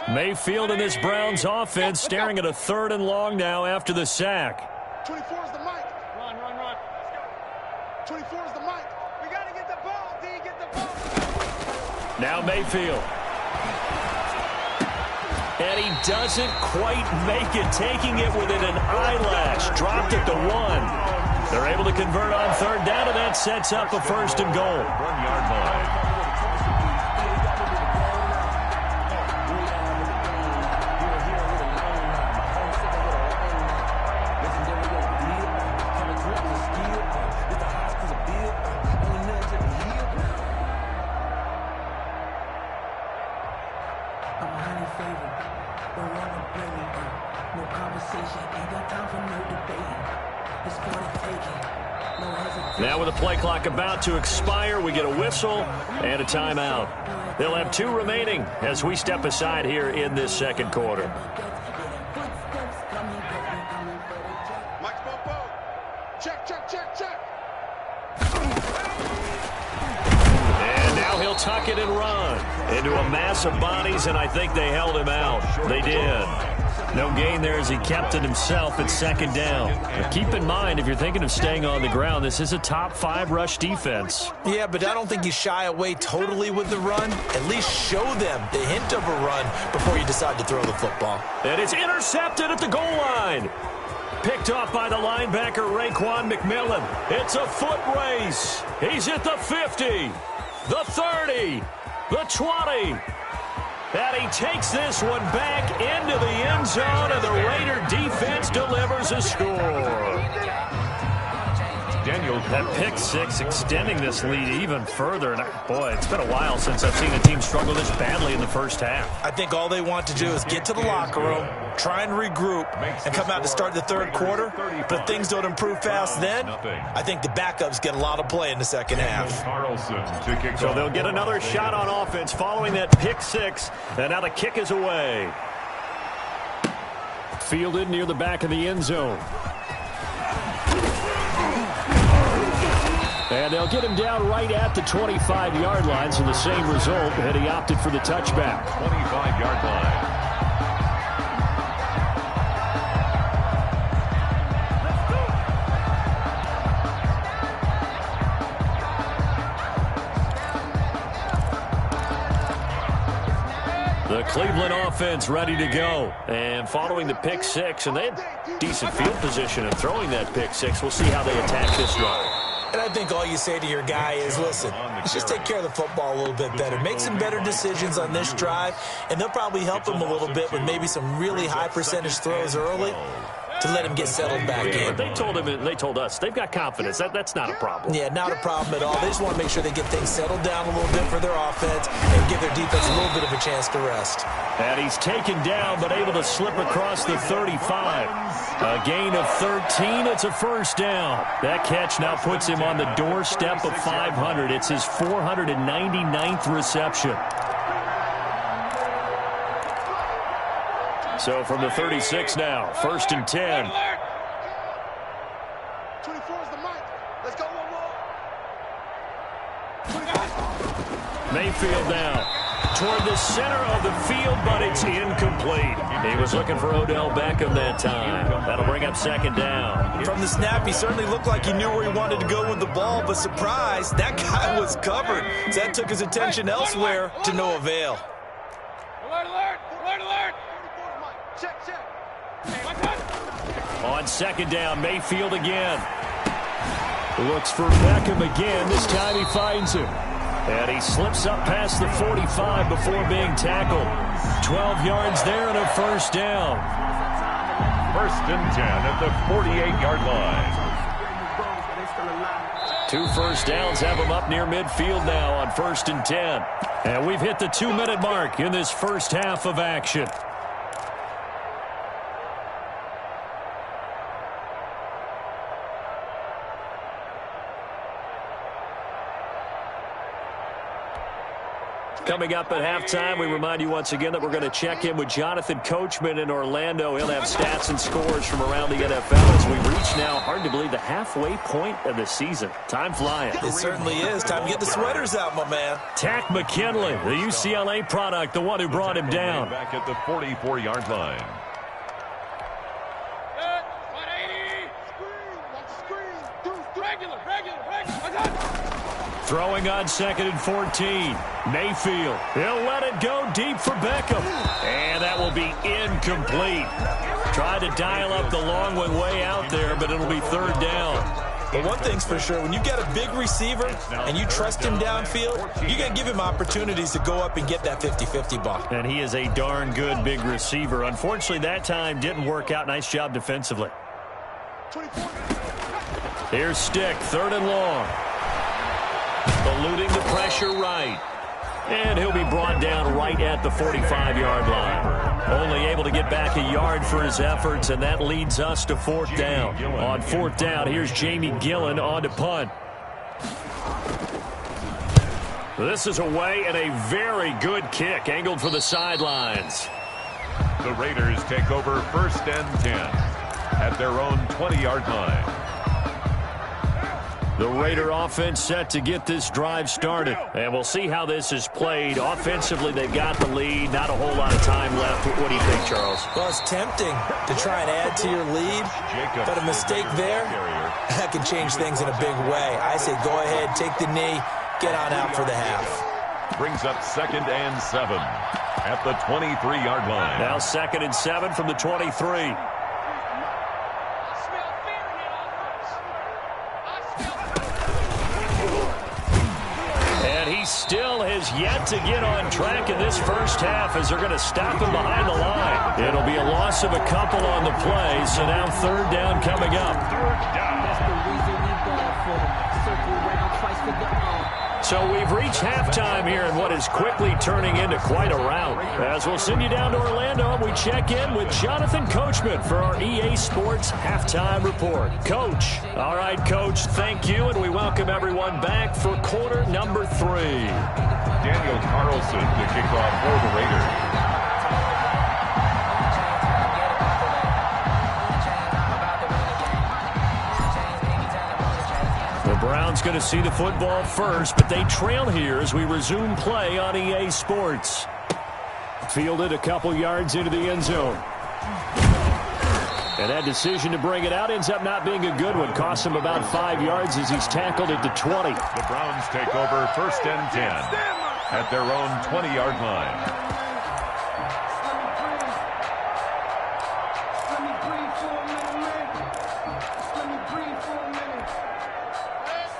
Mayfield and this Browns offense staring at a 3rd and long now after the sack. 24 is the mic. Run. Let's go. 24 is the mic. We got to get the ball, D. Get the ball. Now Mayfield. And he doesn't quite make it, taking it within an eyelash. Dropped it to 1. They're able to convert on 3rd down, and that sets up a 1st and goal. 1 yard line. Now with the play clock about to expire, we get a whistle and a timeout. They'll have 2 remaining as we step aside here in this 2nd quarter. Mike Popo. Check. And now he'll tuck it and run into a mass of bodies, and I think they held him out. They did. No gain there as he kept it himself at 2nd down. But keep in mind, if you're thinking of staying on the ground, this is a top 5 rush defense. Yeah, but I don't think you shy away totally with the run. At least show them the hint of a run before you decide to throw the football. And it's intercepted at the goal line. Picked off by the linebacker, Raekwon McMillan. It's a foot race. He's at the 50, the 30, the 20. And he takes this one back into the end zone, and the Raider defense delivers a score. That pick 6 extending this lead even further. And boy, it's been a while since I've seen a team struggle this badly in the first half. I think all they want to do is get to the locker room, try and regroup, and come out to start the 3rd quarter. But if things don't improve fast then, I think the backups get a lot of play in the 2nd half. So they'll get another shot on offense following that pick 6. And now the kick is away. Fielded near the back of the end zone. And they'll get him down right at the 25-yard line, so the same result, and he opted for the touchback. 25-yard line. The Cleveland offense ready to go. And following the pick six, and they had decent field position in throwing that pick six. We'll see how they attack this drive. And I think all you say to your guy is, listen, let's just take care of the football a little bit better. Make some better decisions on this drive, and they'll probably help him a little bit with maybe some really high percentage throws early to let him get settled back in. But they told us they've got confidence. That's not a problem. Yeah, not a problem at all. They just want to make sure they get things settled down a little bit for their offense and give their defense a little bit of a chance to rest. And he's taken down but able to slip across the 35. A gain of 13. It's a first down. That catch now puts him on the doorstep of 500. It's his 499th reception. So from the 36 now, 1st and 10. 24 is the mic. Let's go one more. Mayfield now toward the center of the field, but it's incomplete. He was looking for Odell Beckham that time. That'll bring up 2nd down. From the snap, he certainly looked like he knew where he wanted to go with the ball, but surprise, that guy was covered. So that took his attention elsewhere to no avail. Alert, alert, alert, alert. Check, check. On 2nd down, Mayfield again. Looks for Beckham again. This time he finds him. And he slips up past the 45 before being tackled. 12 yards there and a first down. 1st and 10 at the 48-yard line. 2 first downs have him up near midfield now on 1st and 10. And we've hit the 2-minute mark in this first half of action. Coming up at halftime, we remind you once again that we're going to check in with Jonathan Coachman in Orlando. He'll have stats and scores from around the NFL as we reach now, hard to believe, the halfway point of the season. Time flying. It certainly is. Time to get the sweaters out, my man. Takk McKinley, the UCLA product, the one who brought him down. Back at the 44-yard line. Throwing on 2nd and 14. Mayfield. He'll let it go deep for Beckham. And that will be incomplete. Tried to dial up the long one way out there, but it'll be 3rd down. But one thing's for sure, when you get a big receiver and you trust him downfield, you got to give him opportunities to go up and get that 50-50 ball. And he is a darn good big receiver. Unfortunately, that time didn't work out. Nice job defensively. Here's Stick, 3rd and long. Eluding the pressure right. And he'll be brought down right at the 45-yard line. Only able to get back a yard for his efforts, and that leads us to 4th down. On 4th down, here's Jamie Gillen on to punt. This is away and a very good kick, angled for the sidelines. The Raiders take over 1st and 10 at their own 20-yard line. The Raider offense set to get this drive started. And we'll see how this is played. Offensively, they've got the lead. Not a whole lot of time left. What do you think, Charles? Well, it's tempting to try and add to your lead, but a mistake there, that can change things in a big way. I say go ahead, take the knee, get on out for the half. Brings up 2nd and 7 at the 23-yard line. Now 2nd and 7 from the 23. Still has yet to get on track in this first half as they're going to stop him behind the line. It'll be a loss of a couple on the play, so now 3rd down coming up. So we've reached halftime here in what is quickly turning into quite a rout. As we'll send you down to Orlando, and we check in with Jonathan Coachman for our EA Sports Halftime Report. Coach. All right, Coach, thank you, and we welcome everyone back for quarter number 3. Daniel Carlson to kick off for the Raiders. The Browns Browns going to see the football first, but they trail here as we resume play on EA Sports. Fielded a couple yards into the end zone. And that decision to bring it out ends up not being a good one. Costs him about 5 yards as he's tackled at the 20. The Browns take over 1st and 10 at their own 20-yard line.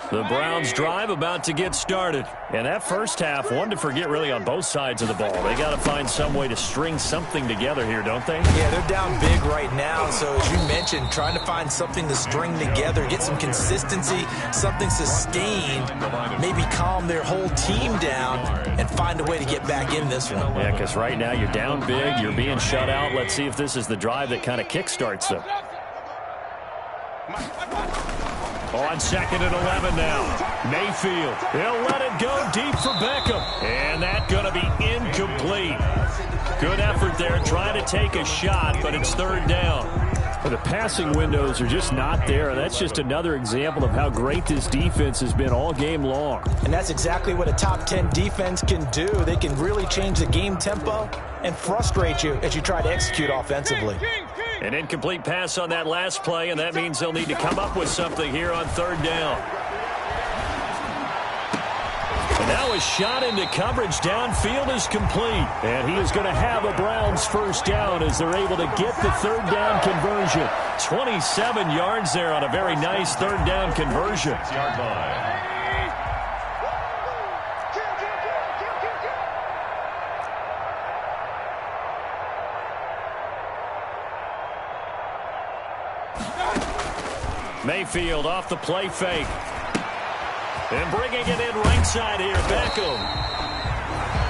The Browns drive about to get started. And that first half, one to forget really on both sides of the ball. They got to find some way to string something together here, don't they? Yeah, they're down big right now. So as you mentioned, trying to find something to string together, get some consistency, something sustained, maybe calm their whole team down and find a way to get back in this one. Yeah, because right now you're down big, you're being shut out. Let's see if this is the drive that kind of kickstarts them. On 2nd and 11 now. Mayfield. He'll let it go deep for Beckham. And that's going to be incomplete. Good effort there trying to take a shot, but it's 3rd down. Well, the passing windows are just not there. That's just another example of how great this defense has been all game long. And that's exactly what a top 10 defense can do. They can really change the game tempo and frustrate you as you try to execute offensively. An incomplete pass on that last play, and that means they'll need to come up with something here on 3rd down. And now a shot into coverage downfield is complete. And he is going to have a Browns 1st down as they're able to get the 3rd down conversion. 27 yards there on a very nice 3rd down conversion. 6-yard line. Mayfield off the play fake. And bringing it in right side here, Beckham.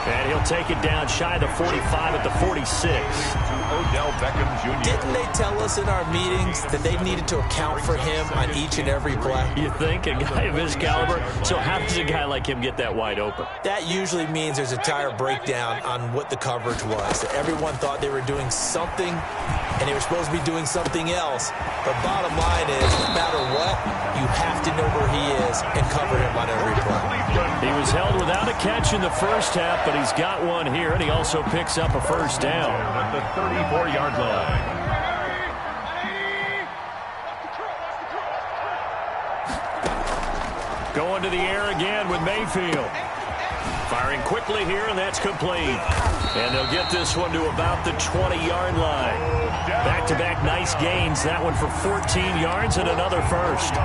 And he'll take it down shy of the 45 at the 46. Odell Beckham Jr. Didn't they tell us in our meetings that they needed to account for him on each and every play? You think? A guy of his caliber? So how does a guy like him get that wide open? That usually means there's a tire breakdown on what the coverage was. That everyone thought they were doing something, and they were supposed to be doing something else. But bottom line is, no matter what, you have to know where he is and cover him on every play. He was held without a catch in the first half, but he's got one here, and he also picks up a 1st down. At the 34-yard line. Going to the air again with Mayfield. Firing quickly here, and that's complete. And they'll get this one to about the 20-yard line. Back-to-back nice gains. That one for 14 yards and another 1st.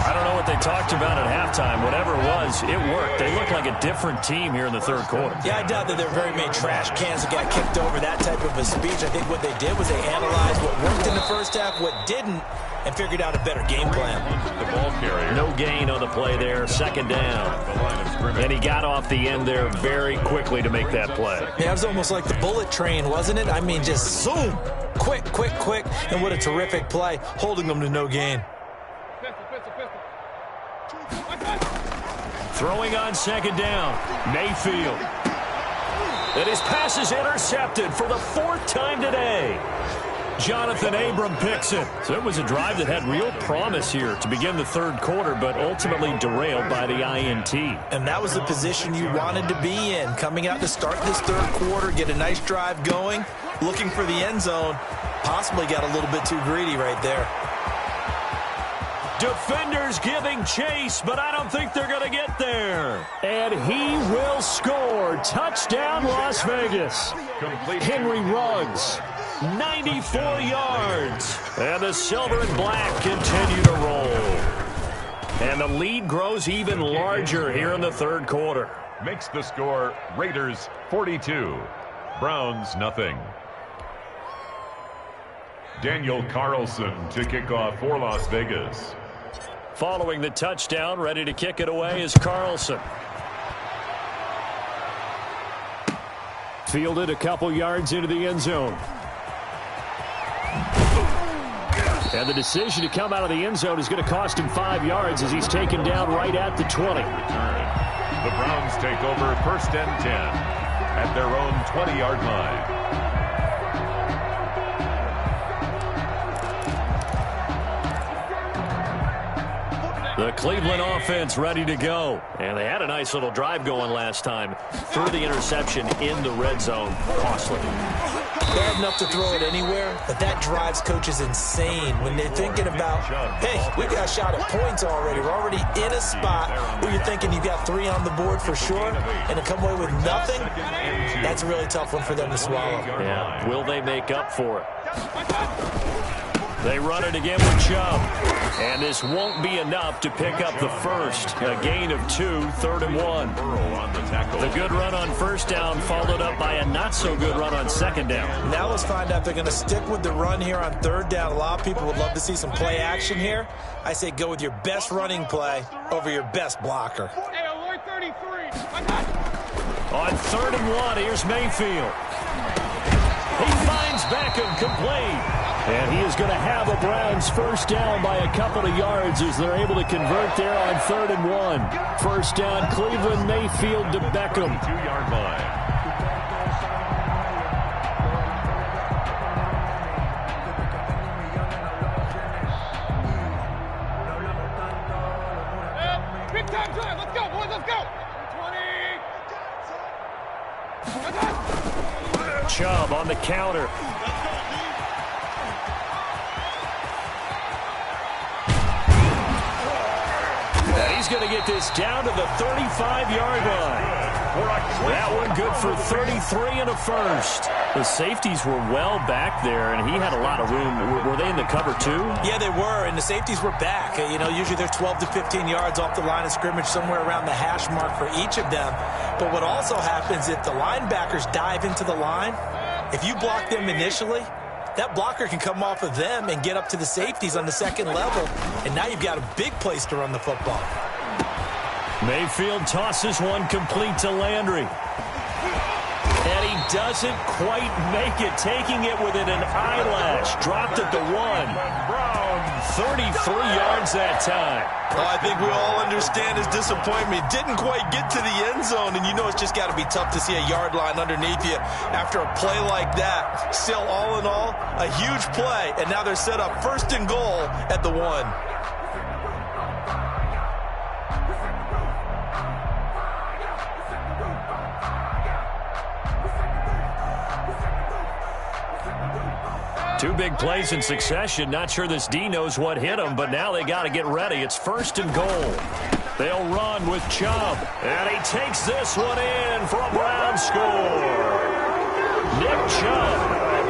I don't know what they talked about at halftime. Whatever it was, it worked. They look like a different team here in the 3rd quarter. Yeah, I doubt that there are very many trash cans that got kicked over, that type of a speech. I think what they did was they analyzed what worked in the first half, what didn't, and figured out a better game plan. The ball carrier. No gain on the play there. 2nd down. And he got off the end there very quickly to make that play. Yeah, it was almost like the bullet train, wasn't it? I mean, just zoom. Quick, quick, quick. And what a terrific play, holding them to no gain. Throwing on 2nd down. Mayfield. And his pass is intercepted for the 4th time today. Jonathan Abram picks it. So it was a drive that had real promise here to begin the 3rd quarter, but ultimately derailed by the INT. And that was the position you wanted to be in. Coming out to start this 3rd quarter, get a nice drive going, looking for the end zone. Possibly got a little bit too greedy right there. Defenders giving chase, but I don't think they're going to get there. And he will score. Touchdown, Las Vegas. Henry Ruggs, 94 yards. And the silver and black continue to roll. And the lead grows even larger here in the 3rd quarter. Makes the score Raiders 42, Browns nothing. Daniel Carlson to kick off for Las Vegas. Following the touchdown, ready to kick it away is Carlson. Fielded a couple yards into the end zone. And the decision to come out of the end zone is going to cost him 5 yards as he's taken down right at the 20. The Browns take over 1st and 10 at their own 20-yard line. The Cleveland offense ready to go. And they had a nice little drive going last time. Threw the interception in the red zone. Costly. They have enough to throw it anywhere, but that drives coaches insane when they're thinking about, hey, we got a shot at points already. We're already in a spot where you're thinking you got 3 on the board for sure, and to come away with nothing, that's a really tough one for them to swallow. Yeah, will they make up for it? They run it again with Chubb. And this won't be enough to pick up the first. A gain of 2, 3rd and 1. The good run on first down followed up by a not-so-good run on second down. Now let's find out if they're going to stick with the run here on 3rd down. A lot of people would love to see some play action here. I say go with your best running play over your best blocker. Hey, alert 33. On 3rd and 1, here's Mayfield. He finds Beckham complete. And he is going to have a Browns first down by a couple of yards as they're able to convert there on 3rd and 1. First down, Cleveland, Mayfield to Beckham. 2-yard line. Big time drive. Let's go, boys. Let's go. 20. Chubb on the counter. He's going to get this down to the 35-yard line. That one good for 33 and a first. The safeties were well back there, and he had a lot of room. Were they in the cover, too? Yeah, they were, and the safeties were back. You know, usually they're 12 to 15 yards off the line of scrimmage, somewhere around the hash mark for each of them. But what also happens if the linebackers dive into the line, if you block them initially, that blocker can come off of them and get up to the safeties on the second level, and now you've got a big place to run the football. Mayfield tosses one complete to Landry. And he doesn't quite make it, taking it within an eyelash. Dropped at the 1. Brown, 33 yards that time. Well, I think we all understand his disappointment. Didn't quite get to the end zone, and you know it's just got to be tough to see a yard line underneath you after a play like that. Still, all in all, a huge play, and now they're set up 1st and goal at the 1. Two big plays in succession. Not sure this D knows what hit him, but now they got to get ready. It's 1st and goal. They'll run with Chubb. And he takes this one in for a Brown score. Nick Chubb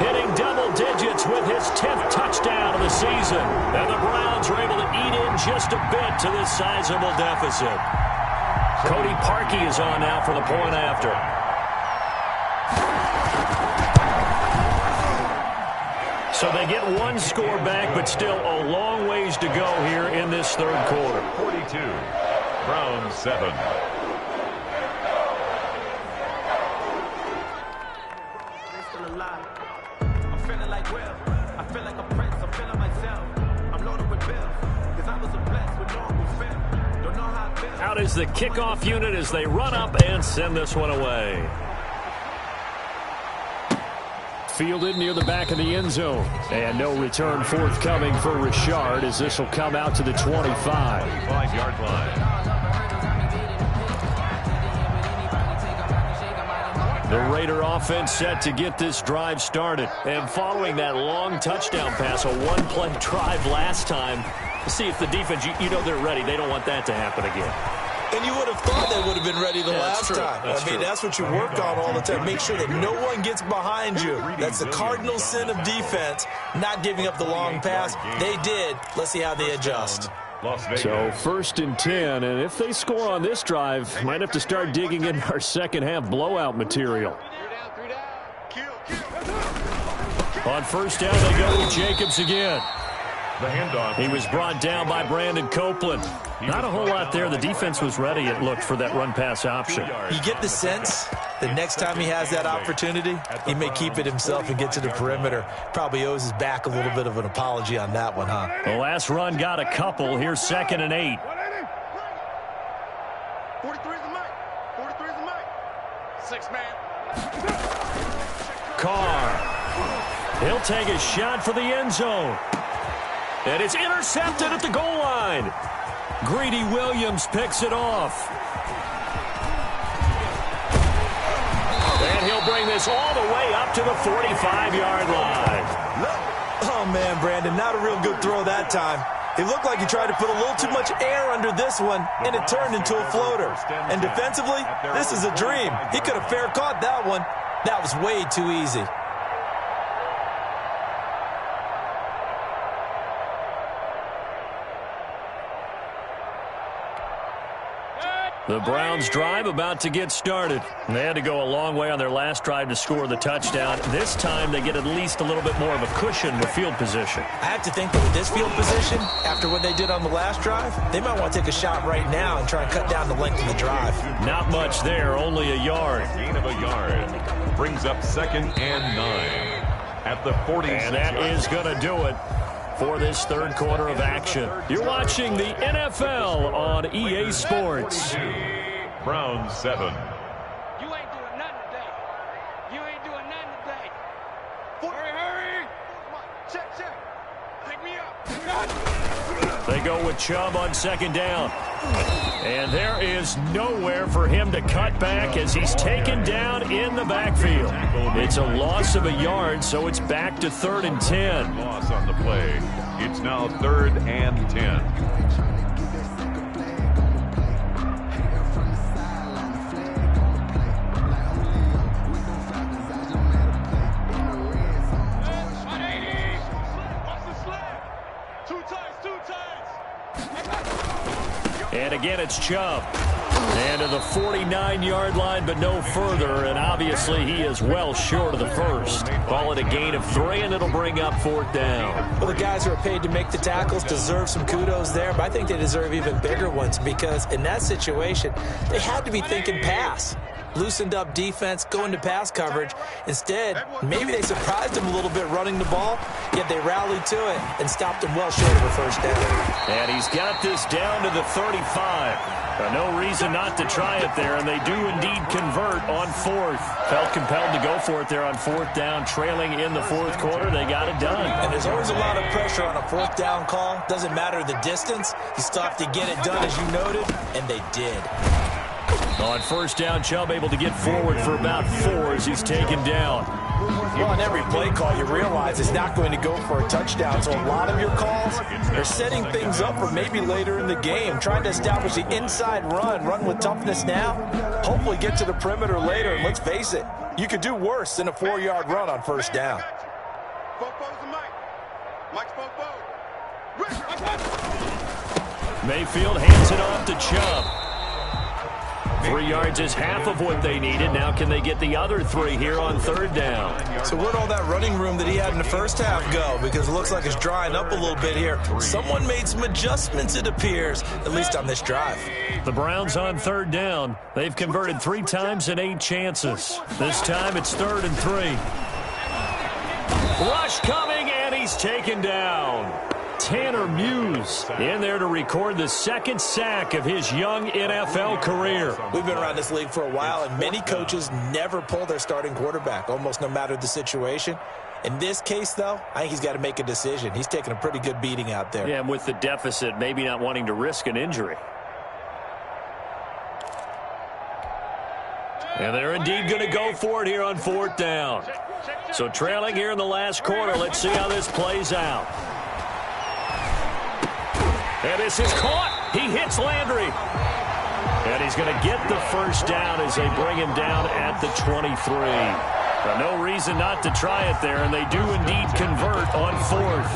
hitting double digits with his 10th touchdown of the season. And the Browns are able to eat in just a bit to this sizable deficit. Cody Parkey is on now for the point after. So they get one score back, but still a long ways to go here in this 3rd quarter. 42, Browns 7. I'm feeling like Will. I feel like a prince. I'm feeling myself. I'm loaded with bills. Because I was a blessed with normal film. Don't know how I feel. Out is the kickoff unit as they run up and send this one away. Fielded near the back of the end zone. And no return forthcoming for Richard as this will come out to the 25. 25-yard line. The Raider offense set to get this drive started. And following that long touchdown pass, a one-play drive last time, see if the defense, you know they're ready. They don't want that to happen again. And you would have thought they would have been ready the last time. That's what you work on all the time. Make sure that no one gets behind you. That's the cardinal sin of defense, not giving up the long pass. They did. Let's see how they adjust. So 1st and 10, and if they score on this drive, might have to start digging in our second half blowout material. On 1st down, they go with Jacobs again. The handoff. He was brought down by Brandon Copeland. Not a whole lot there. The defense was ready, it looked, for that run-pass option. You get the sense that next time he has that opportunity, he may keep it himself and get to the perimeter. Probably owes his back a little bit of an apology on that one, huh? The last run got a couple. Here's 2nd and 8. 43 is the mic. 43 is the mic. 6-man. Carr. He'll take a shot for the end zone. And it's intercepted at the goal line. Greedy Williams picks it off. And he'll bring this all the way up to the 45-yard line. Oh, man, Brandon, not a real good throw that time. It looked like he tried to put a little too much air under this one, and it turned into a floater. And defensively, this is a dream. He could have fair caught that one. That was way too easy. The Browns drive about to get started. They had to go a long way on their last drive to score the touchdown. This time they get at least a little bit more of a cushion with field position. I have to think that with this field position, after what they did on the last drive, they might want to take a shot right now and try and cut down the length of the drive. Not much there, only a yard. Gain of a yard brings up 2nd and 9 at the 46. And that is going to do it for this third quarter of action. You're watching the NFL on EA Sports. Browns 7. You ain't doing nothing today. You ain't doing nothing today. Hurry. Check. Pick me up. They go with Chubb on 2nd down. And there is nowhere for him to cut back as he's taken down in the backfield. It's a loss of a yard, so it's back to 3rd and 10. Loss on the play. It's now 3rd and 10. And again, it's Chubb. And to the 49-yard line, but no further. And obviously, he is well short of the first. Call it a gain of 3, and it'll bring up 4th down. Well, the guys who are paid to make the tackles deserve some kudos there, but I think they deserve even bigger ones because in that situation, they had to be thinking pass. Loosened up defense, going to pass coverage. Instead, maybe they surprised him a little bit running the ball, yet they rallied to it and stopped him well short of a first down. And he's got this down to the 35. No reason not to try it there, and they do indeed convert on 4th. Felt compelled to go for it there on 4th down, trailing in the 4th quarter. They got it done. And there's always a lot of pressure on a 4th down call. Doesn't matter the distance. You still have to get it done, as you noted, and they did. On 1st down, Chubb able to get forward for about 4 as he's taken down. Well, on every play call, you realize it's not going to go for a touchdown. So a lot of your calls are setting things up for maybe later in the game, trying to establish the inside run with toughness now, hopefully get to the perimeter later. And let's face it, you could do worse than a 4-yard run on 1st down. Mayfield hands it off to Chubb. 3 yards is half of what they needed. Now can they get the other 3 here on 3rd down? So where'd all that running room that he had in the first half go? Because it looks like it's drying up a little bit here. Someone made some adjustments, it appears, at least on this drive. The Browns on 3rd down. They've converted 3 times and 8 chances. This time it's 3rd and 3. Rush coming, and he's taken down. Tanner Muse in there to record the 2nd sack of his young NFL career. We've been around this league for a while, and many coaches never pull their starting quarterback, almost no matter the situation. In this case, though, I think he's got to make a decision. He's taking a pretty good beating out there. Yeah, and with the deficit, maybe not wanting to risk an injury. And they're indeed going to go for it here on 4th down. So trailing here in the last quarter, let's see how this plays out. And this is caught. He hits Landry. And he's going to get the 1st down as they bring him down at the 23. No reason not to try it there, and they do indeed convert on 4th.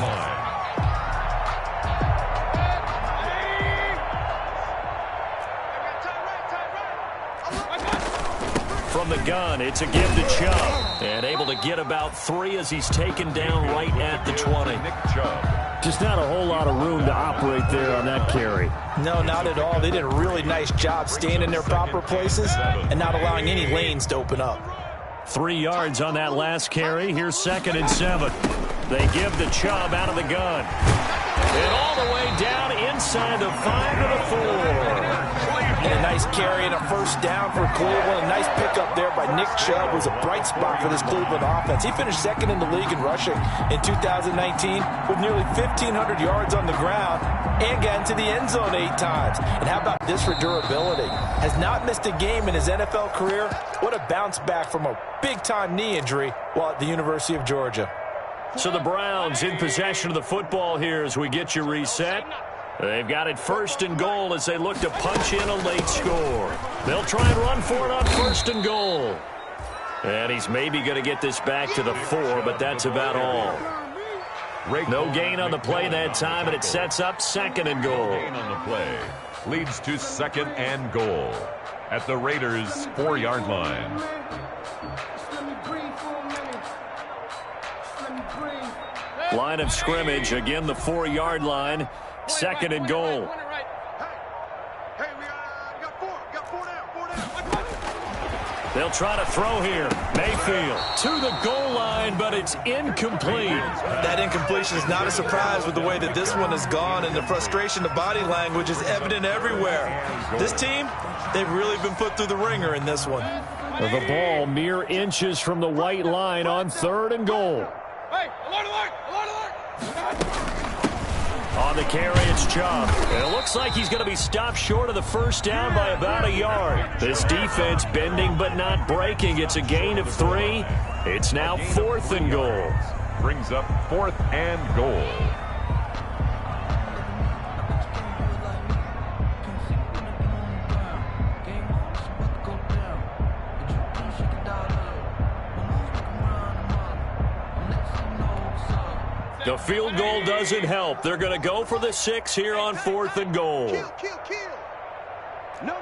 From the gun, it's a give to Chubb. And able to get about 3 as he's taken down right at the 20. Nick Chubb. Just not a whole lot of room to operate there on that carry. No, not at all. They did a really nice job staying in their proper places and not allowing any lanes to open up. 3 yards on that last carry. Here's 2nd and 7. They give the Chubb out of the gun. And all the way down inside the 5 to the 4. And a nice carry and a first down for Cleveland. A nice pickup there by Nick Chubb, who's a bright spot for this Cleveland offense. He finished second in the league in rushing in 2019 with nearly 1,500 yards on the ground and got into the end zone 8 times. And how about this for durability? Has not missed a game in his NFL career. What a bounce back from a big-time knee injury while at the University of Georgia. So the Browns in possession of the football here as we get you reset. They've got it 1st and goal as they look to punch in a late score. They'll try and run for it on 1st and goal. And he's maybe going to get this back to the 4, but that's about all. No gain on the play that time, and it sets up 2nd and goal. No gain on the play leads to 2nd and goal at the Raiders' 4-yard line. Line of scrimmage, again the 4-yard line, 2nd and goal. They'll try to throw here. Mayfield to the goal line, but it's incomplete. That incompletion is not a surprise with the way that this one has gone, and the frustration, the body language is evident everywhere. This team, they've really been put through the ringer in this one. The ball mere inches from the white line on 3rd and goal. Hey, alert, alert, alert, alert. On the carry, it's Chubb. And it looks like he's going to be stopped short of the first down by about a yard. This defense bending but not breaking. It's a gain of 3. It's now 4th and goal. Brings up 4th and goal. The field goal doesn't help. They're going to go for the 6 here on 4th and goal. Kill. No.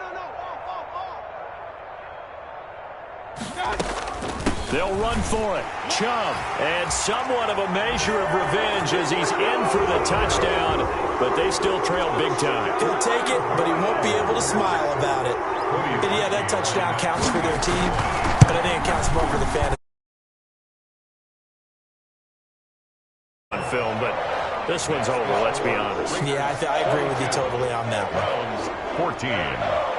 They'll run for it. Chubb, and somewhat of a measure of revenge as he's in for the touchdown, but they still trail big time. He'll take it, but he won't be able to smile about it. And yeah, that touchdown counts for their team, but I think it counts more for the fan. On film, but this one's over, let's be honest. Yeah, I agree with you totally on that one. 14.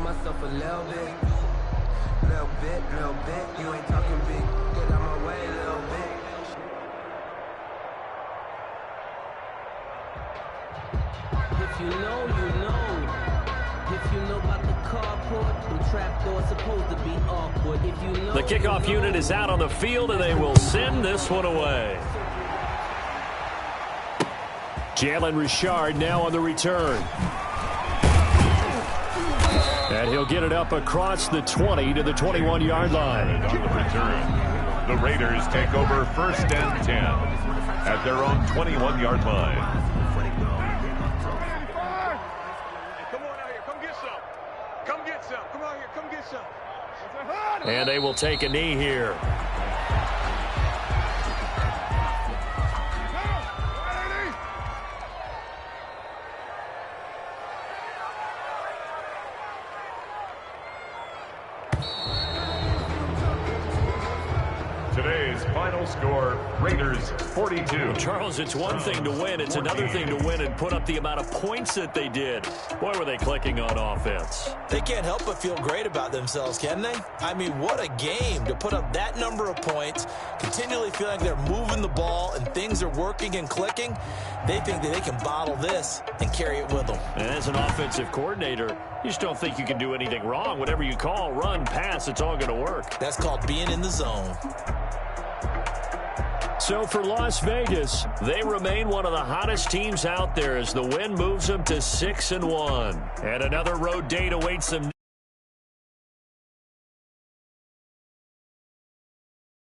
Myself a little bit. You ain't talking big. Get out my way a little bit. If you know, you know. If you know about the carport, the trapdoor's supposed to be awkward. If you know, the kickoff unit is out on the field, and they will send this one away. Jalen Richard now on the return. And he'll get it up across the 20 to the 21-yard line. On the return, the Raiders take over 1st and 10 at their own 21-yard line. Come on out here. Come get some. Come get some. Come out here. Come get some. And they will take a knee here. Today's final score, Raiders 42. Charles, it's one thing to win. It's another thing to win and put up the amount of points that they did. Boy, were they clicking on offense. They can't help but feel great about themselves, can they? I mean, what a game to put up that number of points, continually feel like they're moving the ball and things are working and clicking. They think that they can bottle this and carry it with them. And as an offensive coordinator, you just don't think you can do anything wrong. Whatever you call, run, pass, it's all going to work. That's called being in the zone. So for Las Vegas, they remain one of the hottest teams out there as the win moves them to 6-1. And another road date awaits them.